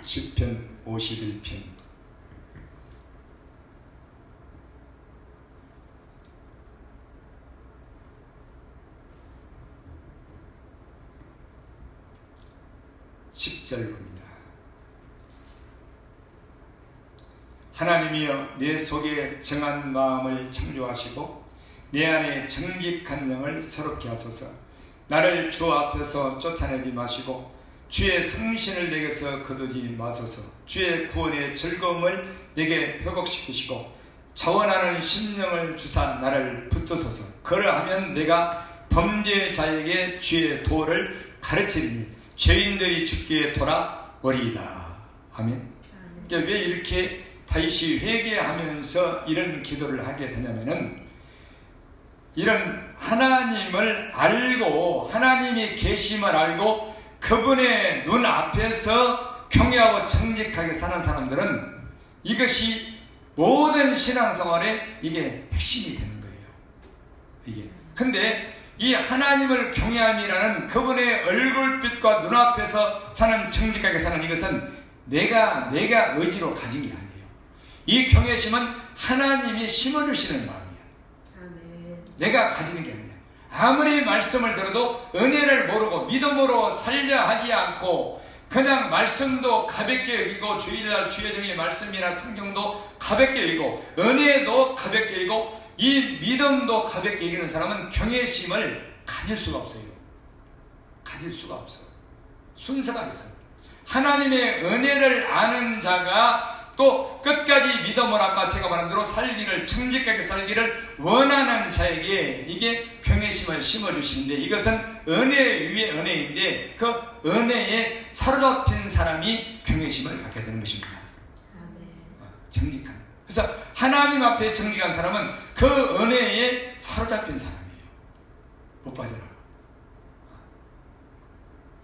시편 51편 10절입니다. 하나님이여 내 속에 정한 마음을 창조하시고 내 안에 정직한 영을 새롭게 하소서. 나를 주 앞에서 쫓아내지 마시고 주의 성신을 내게서 거두지 마소서. 주의 구원의 즐거움을 내게 회복시키시고 자원하는 심령을 주사 나를 붙드소서. 그러하면 내가 범죄자에게 주의 도를 가르치리니 죄인들이 죽기에 돌아오리이다. 아멘. 그러니까 왜 이렇게 다윗이 회개하면서 이런 기도를 하게 되냐면은 이런 하나님을 알고 하나님이 계심을 알고 그분의 눈 앞에서 경외하고 정직하게 사는 사람들은 이것이 모든 신앙생활에 이게 핵심이 되는 거예요. 이게. 근데 이 하나님을 경외함이라는 그분의 얼굴빛과 눈앞에서 사는 정직하게 사는 이것은 내가 의지로 가진 게 아니에요. 이 경외심은 하나님이 심어주시는 마음이야. 아멘. 내가 가지는 게 아니야. 아무리 말씀을 들어도 은혜를 모르고 믿음으로 살려 하지 않고 그냥 말씀도 가볍게 여기고 주일날 주일정의 말씀이나 성경도 가볍게 여기고 은혜도 가볍게 여기고 이 믿음도 가볍게 여기는 사람은 경외심을 가질 수가 없어요. 가질 수가 없어. 순서가 있어. 하나님의 은혜를 아는 자가 또 끝까지 믿음을 아까 제가 말한 대로 살기를 정직하게 살기를 원하는 자에게 이게 경외심을 심어주시는데 이것은 은혜 위에 은혜인데 그 은혜에 사로잡힌 사람이 경외심을 갖게 되는 것입니다. 정직한. 그래서 하나님 앞에 정직한 사람은 그 은혜에 사로잡힌 사람이에요. 못 빠져나가.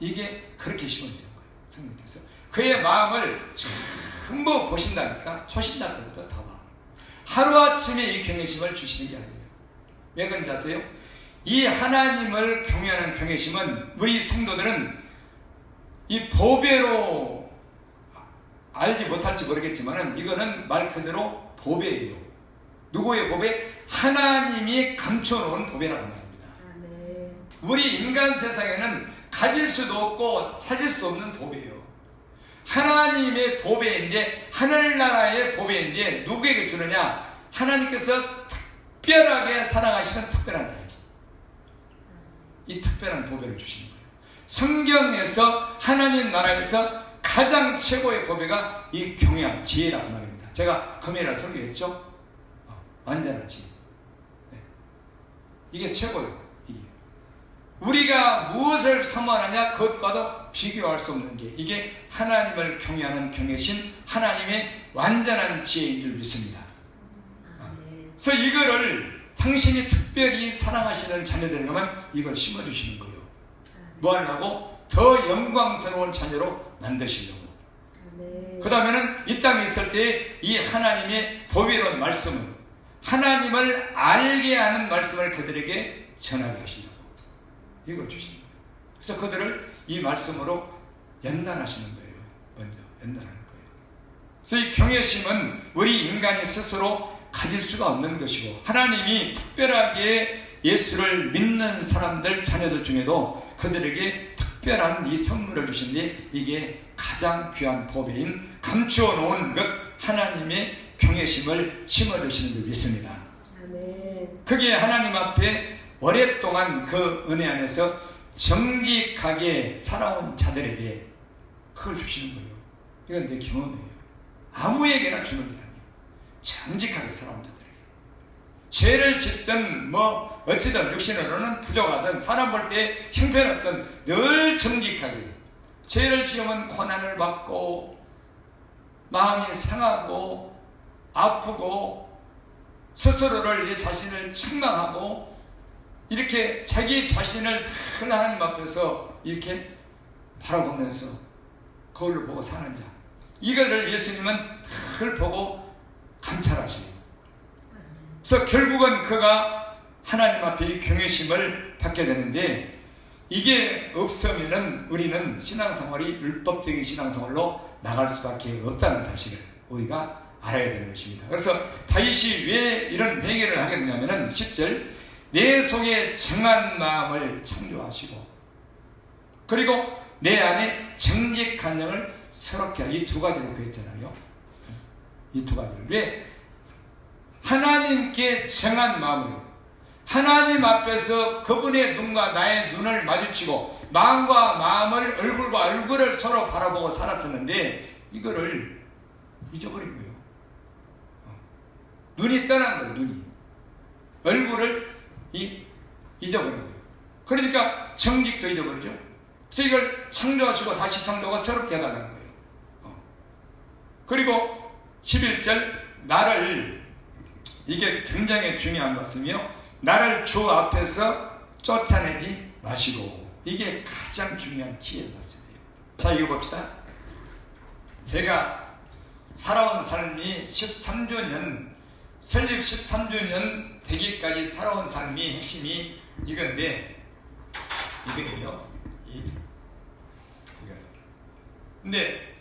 이게 그렇게 심어지는 거예요. 성령께서 그의 마음을 전부 보신다니까 초신자 때부터 다 봐. 하루아침에 이 경외심을 주시는 게 아니에요. 왜 그런지 아세요? 이 하나님을 경외하는 경외심은 우리 성도들은 이 보배로 알지 못할지 모르겠지만 이거는 말 그대로 보배예요. 누구의 보배? 하나님이 감춰놓은 보배라는 말입니다. 네. 우리 인간 세상에는 가질 수도 없고 찾을 수 없는 보배예요. 하나님의 보배인데 하늘나라의 보배인데 누구에게 주느냐? 하나님께서 특별하게 사랑하시는 특별한 자예요. 이 특별한 보배를 주시는 거예요. 성경에서 하나님 나라에서 가장 최고의 보배가 이 경외함, 지혜라고 말입니다. 제가 금요일날 설교했죠? 완전한 지혜. 네. 이게 최고예요. 이게. 우리가 무엇을 사모하느냐 그것과도 비교할 수 없는 게 이게 하나님을 경외하는 경외심, 하나님의 완전한 지혜인 줄 믿습니다. 그래서 이거를 당신이 특별히 사랑하시는 자녀들에게만 이걸 심어주시는 거예요. 뭐 하려고? 더 영광스러운 자녀로 만드시려고. 그 다음에는 이 땅에 있을 때 이 하나님의 보배로운 말씀을, 하나님을 알게 하는 말씀을 그들에게 전하게 하시려고 이걸 주시는 거예요. 그래서 그들을 이 말씀으로 연단하시는 거예요. 먼저 연단하는 거예요. 그래서 이 경외심은 우리 인간이 스스로 가질 수가 없는 것이고, 하나님이 특별하게 예수를 믿는 사람들, 자녀들 중에도 그들에게 특별한 이 선물을 주신데 이게 가장 귀한 보배인 감추어 놓은 것 하나님의 경외심을 심어주시는 줄 믿습니다. 아멘. 그게 하나님 앞에 오랫동안 그 은혜 안에서 정직하게 살아온 자들에게 그걸 주시는 거예요. 이건 내 경험이에요. 아무에게나 주는 게 아니에요. 정직하게 살아온 자들에게. 죄를 짓든 뭐 어찌든 육신으로는 부족하든 사람 볼 때 형편없든 늘 정직하게, 죄를 지으면 고난을 받고 마음이 상하고 아프고 스스로를 내 자신을 책망하고 이렇게 자기 자신을 늘 하나님 앞에서 이렇게 바라보면서 거울을 보고 사는 자, 이거를 예수님은 늘 보고 감찰하시고, 그래서 결국은 그가 하나님 앞에 경외심을 받게 되는데, 이게 없으면은 우리는 신앙생활이 율법적인 신앙생활로 나갈 수밖에 없다는 사실을 우리가 알아야 되는 것입니다. 그래서 다윗이 왜 이런 회개를 하게 되냐면은 10절, 내 속에 정한 마음을 창조하시고 그리고 내 안에 정직한 영을 새롭게 하고, 이 두 가지로 그랬잖아요. 이 두 가지를. 왜? 하나님께 정한 마음을, 하나님 앞에서 그분의 눈과 나의 눈을 마주치고 마음과 마음을, 얼굴과 얼굴을 서로 바라보고 살았었는데 이거를 잊어버린 거예요. 눈이 떠난 거예요. 눈이. 얼굴을 잊어버린 거예요. 그러니까 정직도 잊어버리죠. 그래서 이걸 창조하시고 다시 창조하고 새롭게 해달라는 거예요. 그리고 11절, 나를, 이게 굉장히 중요한 말씀이요. 나를 주 앞에서 쫓아내지 마시고, 이게 가장 중요한 키의 말씀이에요. 자, 읽어봅시다. 제가 살아온 삶이 13주년, 설립 13주년 되기까지 살아온 삶이 핵심이 이건데, 이거예요. 근데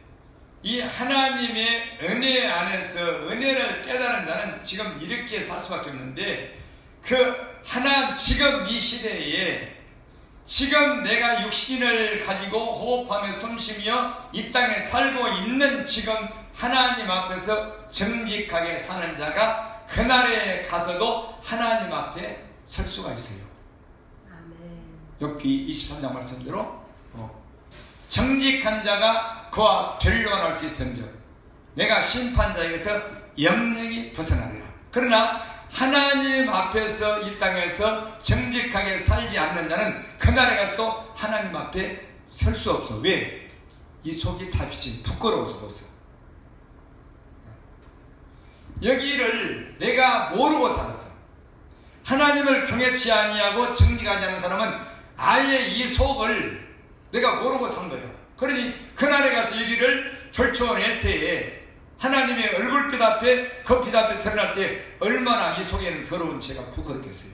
이 하나님의 은혜 안에서 은혜를 깨달은 자는 지금 이렇게 살 수밖에 없는데, 지금 이 시대에, 지금 내가 육신을 가지고 호흡하며 숨쉬며 이 땅에 살고 있는 지금 하나님 앞에서 정직하게 사는 자가 그날에 가서도 하나님 앞에 설 수가 있어요. 아멘. 욥기 23장 말씀대로 정직한 자가 그와 변론할 수 있던즉 내가 심판자에게서 영영이 벗어나리라. 그러나 하나님 앞에서 이 땅에서 정직하게 살지 않는 자는 그날에 가서도 하나님 앞에 설 수 없어. 왜? 이 속이 다 비친 부끄러워서 못 써. 여기를 내가 모르고 살았어. 하나님을 경외치 아니하고 정직하지 않는 사람은 아예 이 속을 내가 모르고 산 거예요. 그러니 그날에 가서 여기를 결초낼 때에 하나님의 얼굴빛 앞에, 그 빛 앞에 드러날 때 얼마나 이 속에는 더러운 죄가 부끄럽겠어요.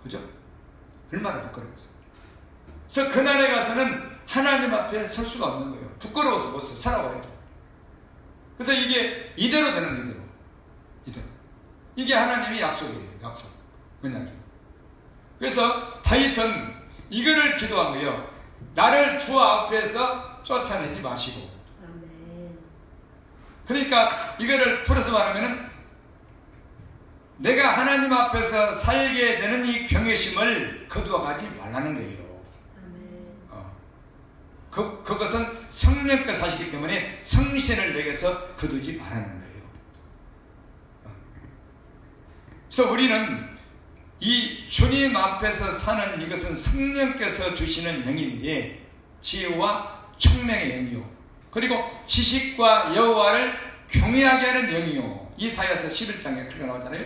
그죠? 얼마나 부끄럽겠어요. 그래서 그날에 가서는 하나님 앞에 설 수가 없는 거예요. 부끄러워서 못 서. 살아와야죠. 그래서 이게 이대로 되는 거예요. 이대로. 이게 하나님의 약속이에요. 약속. 은약이. 그래서 다윗은 이거를 기도한 거예요. 나를 주 앞에서 쫓아내지 마시고. 그러니까 이거를 풀어서 말하면은 내가 하나님 앞에서 살게 되는 이 경외심을 거두어가지 말라는 거예요. 그것은 성령께서 하시기 때문에 성신을 내게서 거두지 말라는 거예요. 그래서 우리는 이 주님 앞에서 사는 이것은 성령께서 주시는 영인데, 지혜와 총명의 영이요, 그리고 지식과 여호와를 경외하게 하는 영이요. 이사야서 11장에 그렇게 나오잖아요.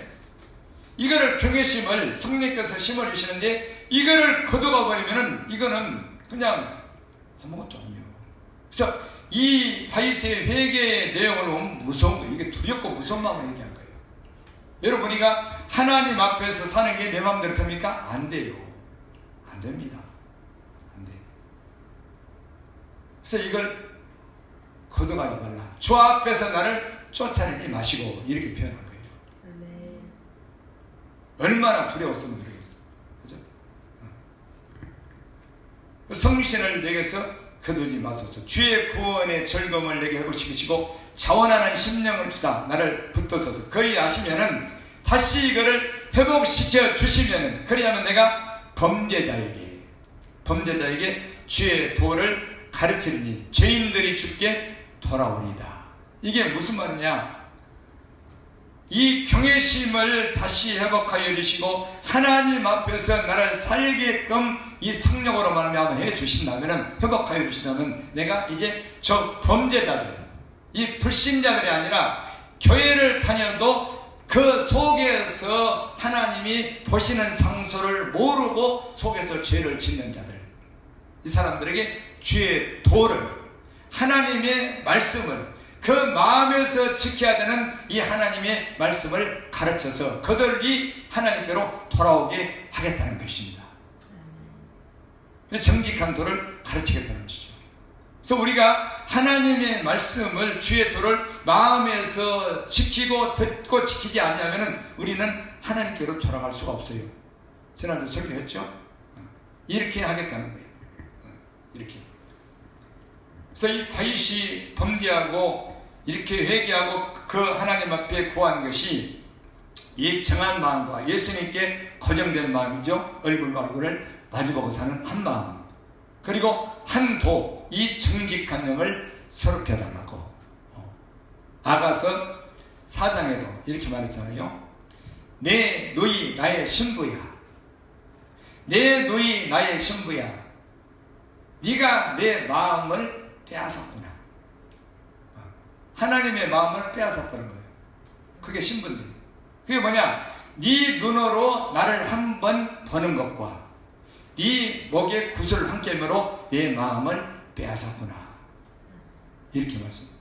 이거를 경외심을 성령께서 심어주시는데, 이거를 거둬가 버리면은 이거는 그냥 아무것도 아니에요. 그래서 이 다윗의 회개의 내용을 보면 무서운 거예요. 이게 두렵고 무서운 마음을 얘기한 거예요. 여러분, 우리가 하나님 앞에서 사는 게 내 마음대로 됩니까? 안 돼요. 안 됩니다. 안 돼요. 그래서 이걸 거둬가지 말라. 주 앞에서 나를 쫓아내지 마시고, 이렇게 표현한 거예요. 아멘. 얼마나 두려웠으면 모르겠어요. 그죠? 성신을 내게서 거두지 마소서. 주의 구원의 즐거움을 내게 회복시키시고 자원하는 심령을 주사 나를 붙들소서. 그리 하시면은, 다시 이거를 회복시켜 주시면은, 그리하면 내가 범죄자에게 주의 도를 가르치리니 죄인들이 주께 돌아오리다. 이게 무슨 말이냐? 이 경외심을 다시 회복하여 주시고 하나님 앞에서 나를 살게끔 이 성령으로 말미암아 해 주신다면, 회복하여 주신다면, 내가 이제 저 범죄자들, 이 불신자들이 아니라 교회를 다녀도 그 속에서 하나님이 보시는 장소를 모르고 속에서 죄를 짓는 자들, 이 사람들에게 주의 도를, 하나님의 말씀을, 그 마음에서 지켜야 되는 이 하나님의 말씀을 가르쳐서 그들이 하나님께로 돌아오게 하겠다는 것입니다. 정직한 도를 가르치겠다는 것이죠. 그래서 우리가 하나님의 말씀을, 주의 도를 마음에서 지키고 듣고 지키지 않으면 우리는 하나님께로 돌아갈 수가 없어요. 지난주 설교했죠? 이렇게 하겠다는 거예요. 이렇게. 그래서 이 다윗이 범죄하고 이렇게 회개하고 그 하나님 앞에 구한 것이 이 정한 마음과 예수님께 고정된 마음이죠. 얼굴과 얼굴을 마주보고 사는 한 마음, 그리고 한 도, 이 정직한 영을 서럽게 해달라고. 아가서 4장에도 이렇게 말했잖아요. 내 누이 나의 신부야, 내 누이 나의 신부야, 네가 내 마음을 빼앗았구나. 하나님의 마음을 빼앗았다는 거예요. 그게 신분들. 그게 뭐냐? 네 눈으로 나를 한 번 보는 것과 네 목에 구슬을 함께 매로 내 마음을 빼앗았구나. 이렇게 말씀.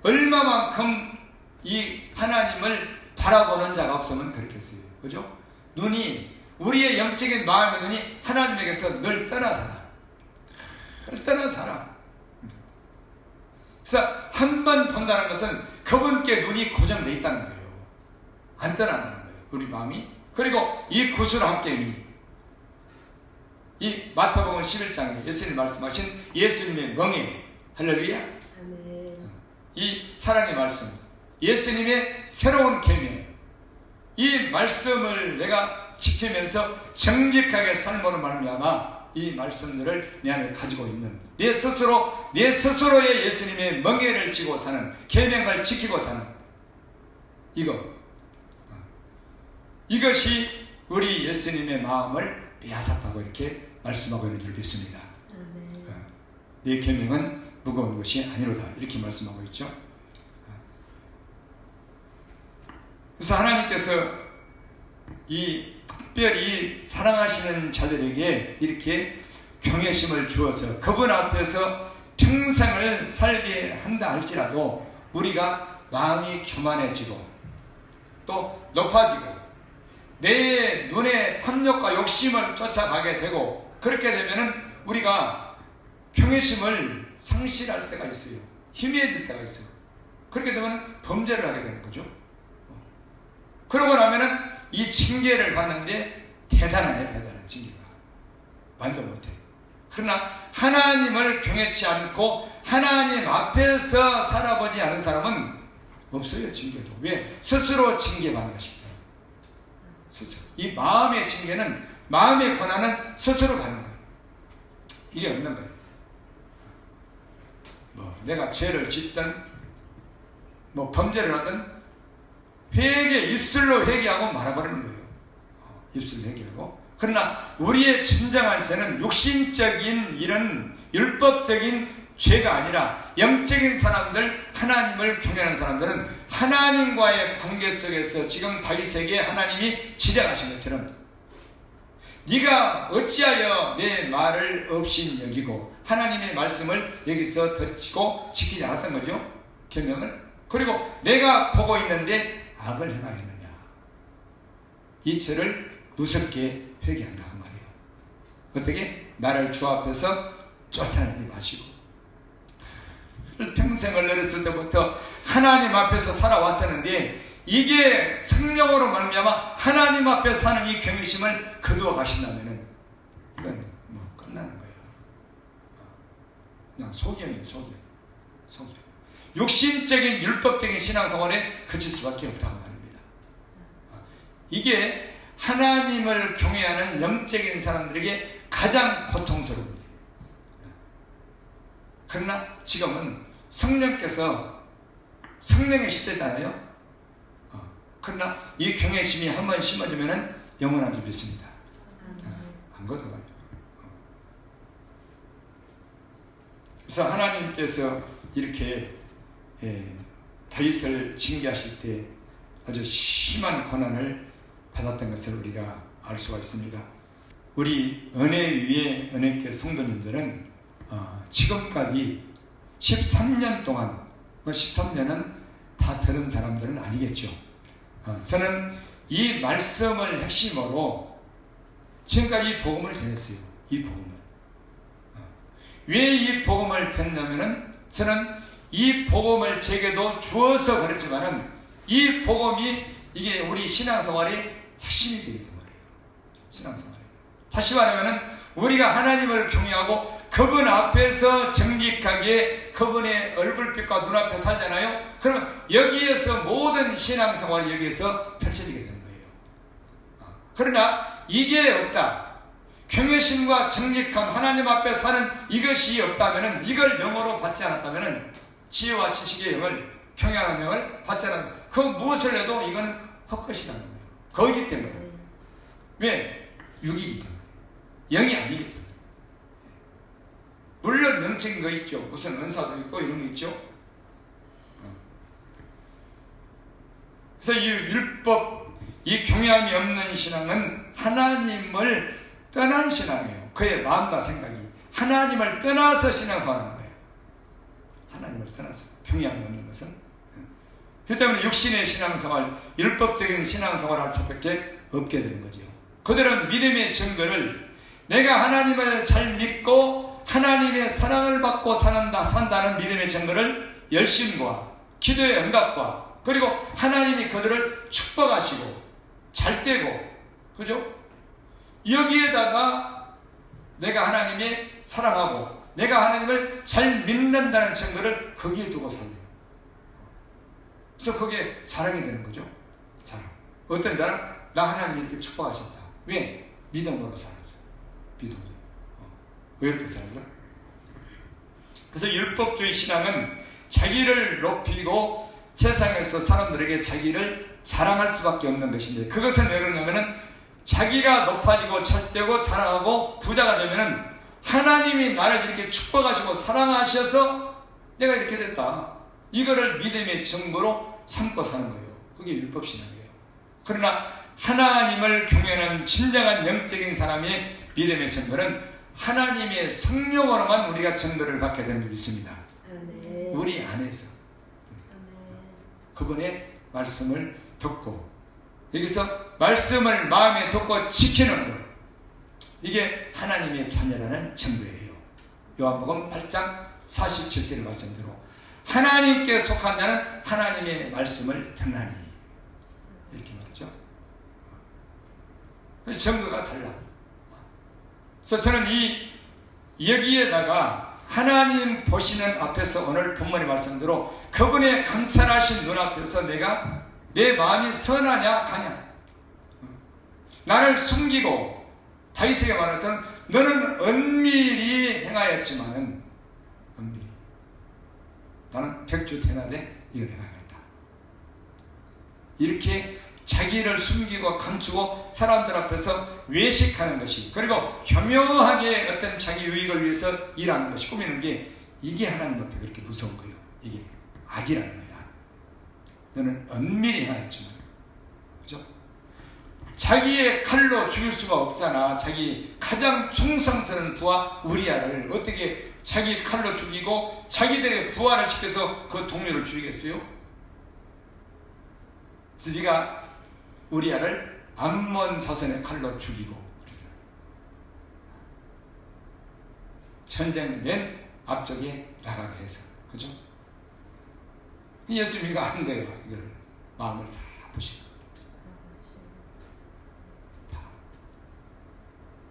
얼마만큼 이 하나님을 바라보는 자가 없으면 그렇겠어요. 그죠? 눈이, 우리의 영적인 마음의 눈이 하나님에게서 늘 떠나서 살아. 그래서 한 번 본다는 것은 그분께 눈이 고정되어 있다는 거예요. 안 떠난다는 거예요. 우리 마음이. 그리고 이 구슬 함께, 이 마태복음 11장에 예수님 말씀하신 예수님의 명예, 할렐루야. 아멘. 이 사랑의 말씀, 예수님의 새로운 계명, 이 말씀을 내가 지키면서 정직하게 삶으로 말미암아 이 말씀들을 내 안에 가지고 있는 내 스스로의 예수님의 멍에를 쥐고 사는, 계명을 지키고 사는 이것이 우리 예수님의 마음을 빼앗았다고 이렇게 말씀하고 있는 줄 믿습니다. 내 계명은 무거운 것이 아니로다, 이렇게 말씀하고 있죠. 그래서 하나님께서 이 특별히 사랑하시는 자들에게 이렇게 경외심을 주어서 그분 앞에서 평생을 살게 한다 할지라도 우리가 마음이 교만해지고 또 높아지고 내 눈에 탐욕과 욕심을 쫓아가게 되고, 그렇게 되면은 우리가 경외심을 상실할 때가 있어요. 희미해질 때가 있어요. 그렇게 되면 범죄를 하게 되는 거죠. 그러고 나면은 이 징계를 받는데 대단한 징계가 말도 못해. 그러나 하나님을 경외치 않고 하나님 앞에서 살아보지 않은 사람은 없어요. 징계도. 왜? 스스로 징계받는 것입니다. 스스로. 이 마음의 징계는, 마음의 권한은 스스로 받는 거예요. 이게 없는 거예요. 내가 죄를 짓든 범죄를 하든 입술로 회개하고 말아버리는 거예요. 입술로 회개하고. 그러나 우리의 진정한 죄는 육신적인 이런 율법적인 죄가 아니라 영적인 사람들, 하나님을 경외하는 사람들은 하나님과의 관계 속에서 지금 다윗에게 하나님이 지령하신 것처럼 네가 어찌하여 내 말을 없인 여기고 하나님의 말씀을 여기서 듣고 지키지 않았던 거죠. 계명을. 그리고 내가 보고 있는데 악을 행하였느냐. 이 죄를 무섭게 회개한다 그 말이에요. 어떻게? 나를 주 앞에서 쫓아내지 마시고. 평생을 어렸을 때부터 하나님 앞에서 살아왔었는데 이게 성령으로 말미암아 하나님 앞에 사는 이 경외심을 거두어 가신다면은 이건 끝나는 거예요. 그냥 소경이에요. 소경. 육신적인 율법적인 신앙생활에 그칠 수밖에 없다고 말입니다. 이게 하나님을 경외하는 영적인 사람들에게 가장 고통스러운. 그러나 지금은 성령께서 성령의 시대잖아요. 그러나 이 경외심이 한번 심어지면 영원한 줄 믿습니다. 안 거둬가요. 그래서 하나님께서 이렇게 다윗을 징계하실 때 아주 심한 고난을 받았던 것을 우리가 알 수가 있습니다. 우리 은혜 위에 은혜교회 성도님들은 지금까지 13년 동안, 13년은 다 들은 사람들은 아니겠죠. 저는 이 말씀을 핵심으로 지금까지 이 복음을 전했어요. 이 복음을. 왜 이 복음을 전했냐면은 저는 이 복음을 제게도 주어서 그랬지만은 이 복음이 이게 우리 신앙생활의 핵심이 되기 때문이에요. 신앙생활. 다시 말하면은 우리가 하나님을 경외하고 그분 앞에서 정직하게 그분의 얼굴빛과 눈앞에 살잖아요. 그러면 여기에서 모든 신앙생활이 여기에서 펼쳐지게 되는 거예요. 그러나 이게 없다. 경외심과 정직함, 하나님 앞에 사는 이것이 없다면은, 이걸 영어로 받지 않았다면은, 지혜와 지식의 영을, 경외하는 영을 받지 않았다면 그 무엇을 해도 이건 헛것이라는 거예요. 거기기 때문에. 왜? 육이기 때문에. 영이 아니기 때문에. 물론 영적인 거 있죠. 무슨 은사도 있고 이런 거 있죠. 그래서 이 율법, 이 경외함이 없는 신앙은 하나님을 떠난 신앙이에요. 그의 마음과 생각이 하나님을 떠나서 신앙생활하는 거예요. 하나님을 떠나서 경외함이 없는 것은. 그렇기 때문에 육신의 신앙생활, 율법적인 신앙생활을 할 수밖에 없게 되는 거죠. 그들은 믿음의 증거를 내가 하나님을 잘 믿고 하나님의 사랑을 받고 산다는 믿음의 증거를 열심과 기도의 응답과 그리고 하나님이 그들을 축복하시고 잘 되고, 그죠? 여기에다가 내가 하나님의 사랑하고 내가 하나님을 잘 믿는다는 증거를 거기에 두고 살아요. 그래서 그게 자랑이 되는 거죠. 자랑. 어떤 자랑? 나 하나님이 이렇게 축복하셨다. 왜? 믿음으로 살았어. 믿음으로. 왜 이렇게 살았어? 그래서 율법주의 신앙은 자기를 높이고 세상에서 사람들에게 자기를 자랑할 수밖에 없는 것인데, 그것은 왜 그러냐면은 자기가 높아지고 찰되고 자랑하고 부자가 되면은 하나님이 나를 이렇게 축복하시고 사랑하셔서 내가 이렇게 됐다. 이거를 믿음의 증거로 삼고 사는 거예요. 그게 율법신앙이에요. 그러나 하나님을 경외하는 진정한 영적인 사람의 믿음의 증거는 하나님의 성령으로만 우리가 증거를 받게 되는 줄 믿습니다. 아멘. 우리 안에서 그분의 말씀을 듣고 여기서 말씀을 마음에 듣고 지키는 것, 이게 하나님의 자녀라는 증거예요. 요한복음 8장 47절 말씀대로 하나님께 속한 자는 하나님의 말씀을 듣나니, 이렇게 말했죠. 증거가 달라. 그래서 저는 여기에다가 하나님 보시는 앞에서 오늘 본문의 말씀대로 그분의 감찰하신 눈앞에서 내가 내 마음이 선하냐 가냐, 나를 숨기고 다윗에게 말했던 너는 은밀히 행하였지만은 은밀히 나는 백주태나되 이걸 행하겠다. 이렇게 자기를 숨기고 감추고 사람들 앞에서 외식하는 것이, 그리고 교묘하게 어떤 자기 유익을 위해서 일하는 것이, 꾸미는 게, 이게 하나님 앞에 그렇게 무서운 거예요. 이게 악이라는 거야. 너는 은밀히 행하였지만, 그죠? 자기의 칼로 죽일 수가 없잖아. 자기 가장 충성스러운 부하 우리아를 어떻게 자기 칼로 죽이고 자기들의 부하를 시켜서 그 동료를 죽이겠어요? 그래서 네가 우리아를 암몬 자손의 칼로 죽이고, 전쟁 맨 앞쪽에 나가게 해서, 그죠? 예수님이가 한 거예요. 이걸 마음을 다 보시고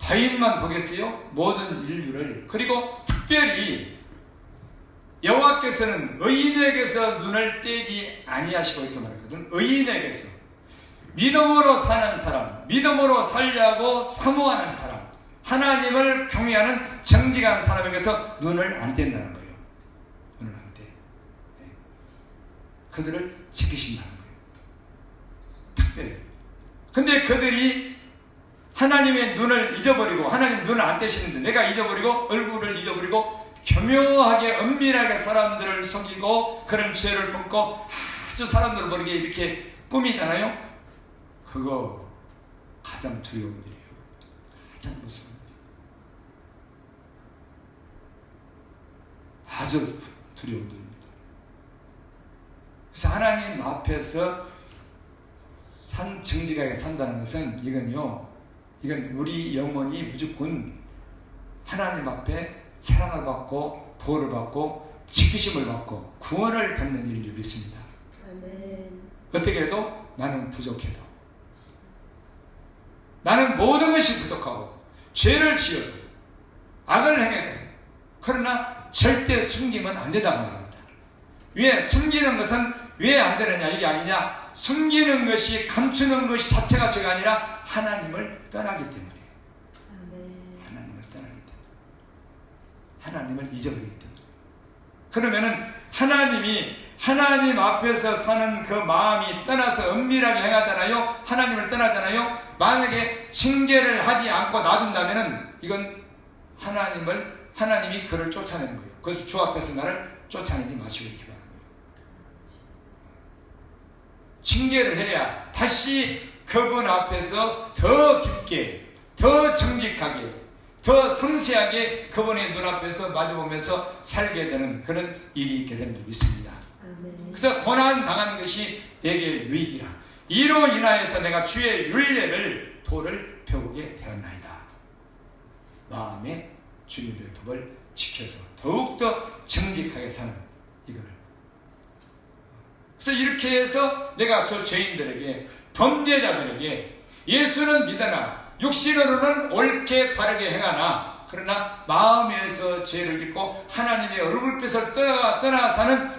다윗만 보겠어요? 모든 인류를. 그리고 특별히 여호와께서는 의인에게서 눈을 떼지 아니하시고 이렇게 말했거든. 의인에게서, 믿음으로 사는 사람, 믿음으로 살려고 사모하는 사람, 하나님을 경외하는 정직한 사람에게서 눈을 안 뗀다는 거예요. 눈을 안 떼. 네. 그들을 지키신다는 거예요. 특별히. 근데 그들이 하나님의 눈을 잊어버리고, 하나님 눈을 안 떼시는데 내가 잊어버리고, 얼굴을 잊어버리고 교묘하게 은밀하게 사람들을 속이고 그런 죄를 품고 아주 사람들 모르게 이렇게 꾸미잖아요. 그거 가장 두려운 일이에요. 가장 무서운 일. 아주 두려운 일입니다. 그래서 하나님 앞에서 정직하게 산다는 것은, 이건 우리 영혼이 무조건 하나님 앞에 사랑을 받고 보호를 받고 지키심을 받고 구원을 받는 일을 믿습니다. 아멘. 어떻게 해도 나는 부족해도, 나는 모든 것이 부족하고 죄를 지어도 악을 행해도, 그러나 절대 숨기면 안 된다고 말합니다. 왜 숨기는 것은 왜 안 되느냐, 이게 아니냐, 숨기는 것이, 감추는 것이 자체가 죄가 아니라 하나님을 떠나기 때문에. 하나님을 떠나기 때문에, 하나님을 잊어버리기 때문에. 그러면은 하나님 앞에서 사는 그 마음이 떠나서 은밀하게 행하잖아요. 하나님을 떠나잖아요. 만약에 징계를 하지 않고 놔둔다면은 이건 하나님이 그를 쫓아내는 거예요. 그래서 주 앞에서 나를 쫓아내지 마시고 이렇게 하는 거예요. 징계를 해야 다시 그분 앞에서 더 깊게, 더 정직하게, 더 섬세하게 그분의 눈앞에서 마주보면서 살게 되는 그런 일이 있게 되는 줄 믿습니다. 그래서 고난 당한 것이 내게 유익이라. 이로 인하여서 내가 주의 윤례를 도를 배우게 되었나이다. 마음에 주님의 법을 지켜서 더욱더 정직하게 사는 이거를. 그래서 이렇게 해서 내가 저 죄인들에게, 범죄자들에게, 예수는 믿으나 육신으로는 옳게 바르게 행하나 그러나 마음에서 죄를 짓고 하나님의 얼굴빛을 떠나 사는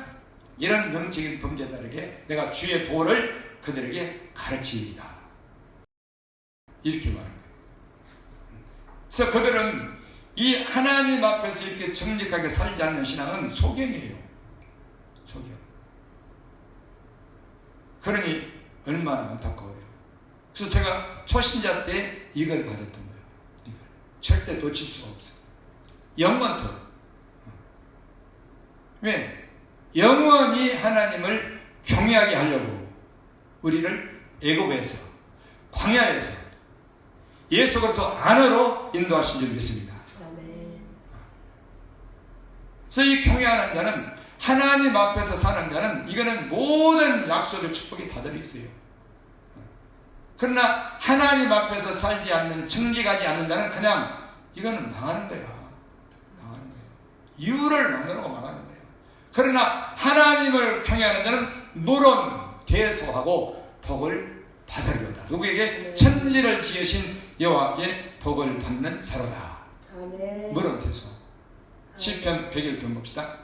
이런 영적인 범죄자들에게 내가 주의 도를 그들에게 가르치리이다. 이렇게 말합니다. 그래서 그들은 이 하나님 앞에서 이렇게 정직하게 살지 않는 신앙은 소경이에요. 소경. 그러니 얼마나 안타까워요. 그래서 제가 초신자 때 이걸 가졌던 거예요. 이걸. 절대 놓칠 수가 없어요. 영원토록. 왜? 영원히 하나님을 경외하게 하려고 우리를 애굽에서, 광야에서 예수 그리스도 안으로 인도하신 줄 믿습니다. 그래서 이 경외하는 자는, 하나님 앞에서 사는 자는, 이거는 모든 약속의 축복이 다 들어있어요. 그러나 하나님 앞에서 살지 않는, 정직하지 않는 자는 그냥 이거는 망하는 거야. 망하는 거야. 이유를 만들고 망하는 거야. 그러나 하나님을 경외하는 자는 물론 대소하고 복을 받으리로다. 누구에게? 천지를 지으신 여호와께 복을 받는 자로다. 아멘. 물론 대소. 시편 101편 봅시다.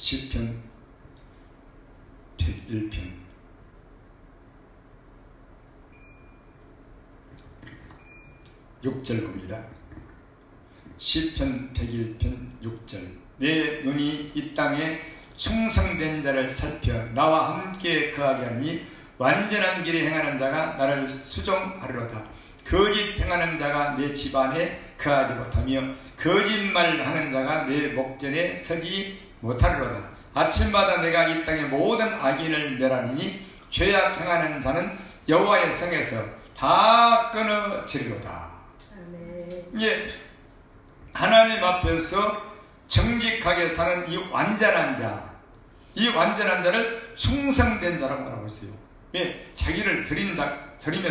시편 101편 6절 봅니다. 시편 101편 6절 내 눈이 이 땅에 충성된 자를 살펴 나와 함께 거하게 하니 완전한 길에 행하는 자가 나를 수종하리로다. 거짓 행하는 자가 내 집안에 거하지 못하며 거짓말하는 자가 내 목전에 서지 못하리로다. 아침마다 내가 이 땅의 모든 악인을 멸하니 죄악 행하는 자는 여호와의 성에서 다 끊어지리로다. 예, 하나님 앞에서 정직하게 사는 이 완전한 자, 이 완전한 자를 충성된 자라고 말하고 있어요. 예, 자기를 드리며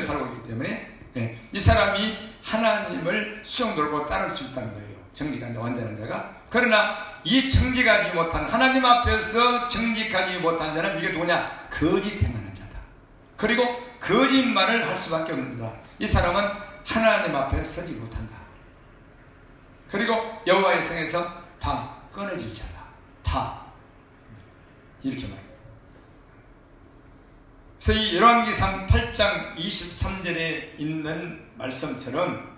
살고 있기 때문에 예, 이 사람이 하나님을 수용 돌고 따를 수 있다는 거예요. 정직한 자, 완전한 자가. 그러나 이 정직하지 못한, 하나님 앞에서 정직하지 못한 자는 이게 누구냐? 거짓 행하는 자다. 그리고 거짓말을 할 수밖에 없는다. 이 사람은 하나님 앞에 서지 못한다. 그리고 여호와의 성에서 다 끊어질 자다. 다 이렇게 말해요. 그래서 이 열왕기상 8장 23절에 있는 말씀처럼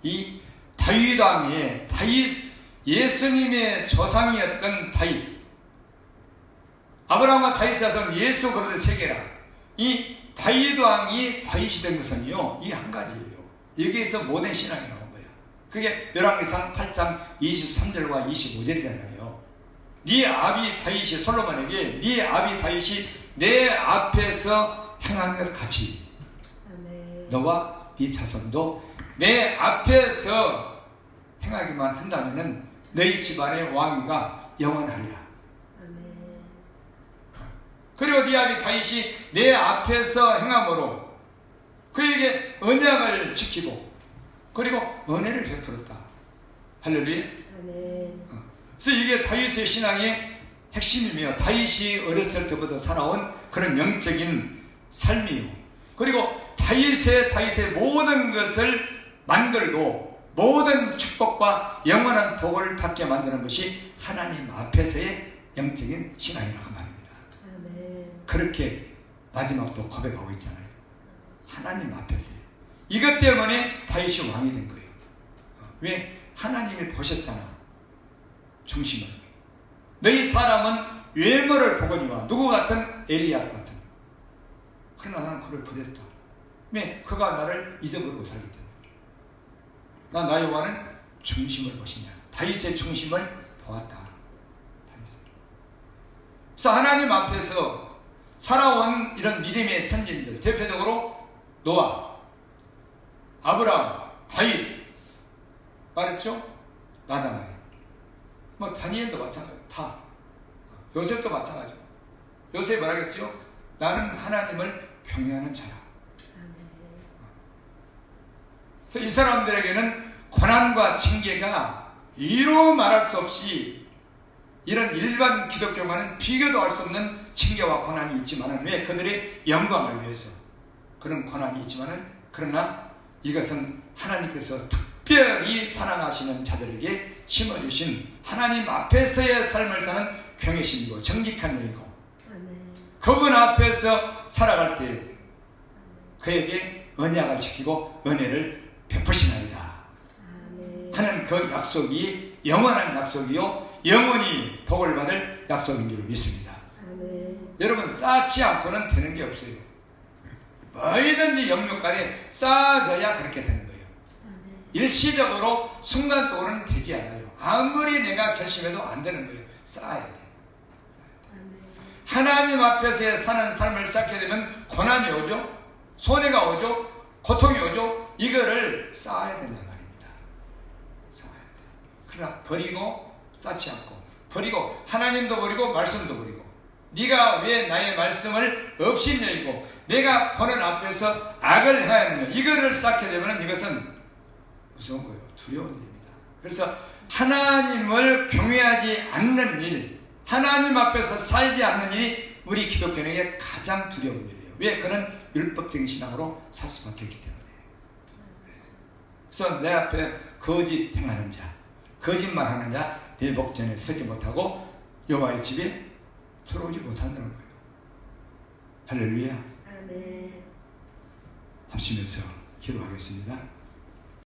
이 다윗 왕의 예수님의 조상이었던 다윗, 아브라함과 다윗은 예수 그리스도 세계라. 이 다윗 왕이 다윗이 된 것은요, 이 한 가지예요. 여기에서 모든 신앙이 나온 거예요. 그게 열왕기상 8장 23절과 25절이잖아요. 네 아비 다윗이 솔로몬에게 네 아비 다윗이 내 앞에서 행한 것 같이 너와 네 자손도 내 앞에서 행하기만 한다면은 너희 집안의 왕위가 영원하리라. 그리고 네 아비 다윗이 내 앞에서 행함으로 그에게 언약을 지키고 그리고 은혜를 베풀었다. 할렐루야. 그래서 이게 다윗의 신앙의 핵심이며 다윗이 어렸을 때부터 살아온 그런 영적인 삶이요. 그리고 다윗의 모든 것을 만들고 모든 축복과 영원한 복을 받게 만드는 것이 하나님 앞에서의 영적인 신앙이라고 말입니다. 그렇게 마지막도 고백하고 있잖아요. 하나님 앞에서요. 이것 때문에 다윗이 왕이 된 거예요. 왜? 하나님이 보셨잖아. 중심을. 너희 사람은 외모를 보거니와 누구 같은? 엘리압 같은. 그러나 나는 그를 버렸다. 왜? 그가 나를 잊어버리고 살기 때문에. 나 여호와는 중심을 보시냐. 다윗의 중심을 보았다. 그래서 하나님 앞에서 살아온 이런 믿음의 선진들, 대표적으로 노아, 아브라함, 다윗 말했죠? 나다나엘. 뭐 다니엘도 마찬가지. 다. 요셉도 마찬가지. 요셉이 뭐라겠어요? 나는 하나님을 경외하는 자라. 그래서 이 사람들에게는 고난과 징계가 이루 말할 수 없이 이런 일반 기독교와는 비교도 할 수 없는 징계와 고난이 있지만 왜? 그들의 영광을 위해서 그런 고난이 있지만 그러나 이것은 하나님께서 특별히 사랑하시는 자들에게 심어주신 하나님 앞에서의 삶을 사는 경외심이고 정직한 영이고 그분 앞에서 살아갈 때 그에게 언약을 지키고 은혜를 베푸시나이다 하는 그 약속이 영원한 약속이요 영원히 복을 받을 약속인 줄 믿습니다. 여러분 쌓지 않고는 되는 게 없어요. 뭐든지 영육간에 쌓아져야 그렇게 되는 거예요. 일시적으로 순간적으로는 되지 않아요. 아무리 내가 결심해도 안 되는 거예요. 쌓아야 돼요. 하나님 앞에서 사는 삶을 쌓게 되면 고난이 오죠. 손해가 오죠. 고통이 오죠. 이거를 쌓아야 된단 말입니다. 쌓아야 돼요. 그러나 버리고 쌓지 않고 버리고 하나님도 버리고 말씀도 버리고 네가 왜 나의 말씀을 없이 여기고 내가 보는 앞에서 악을 행하느냐 이거를 쌓게 되면 이것은 무서운 거예요. 두려운 일입니다. 그래서 하나님을 경외하지 않는 일, 하나님 앞에서 살지 않는 일이 우리 기독교인에게 가장 두려운 일이에요. 왜? 그는 율법적인 신앙으로 살 수밖에 없기 때문에. 그래서 내 앞에 거짓 행하는 자, 거짓말하는 자, 내 목전에 서지 못하고 여호와의 집에 들어오지 못한다는 거예요. 할렐루야. 아멘. 합심해서 기도하겠습니다.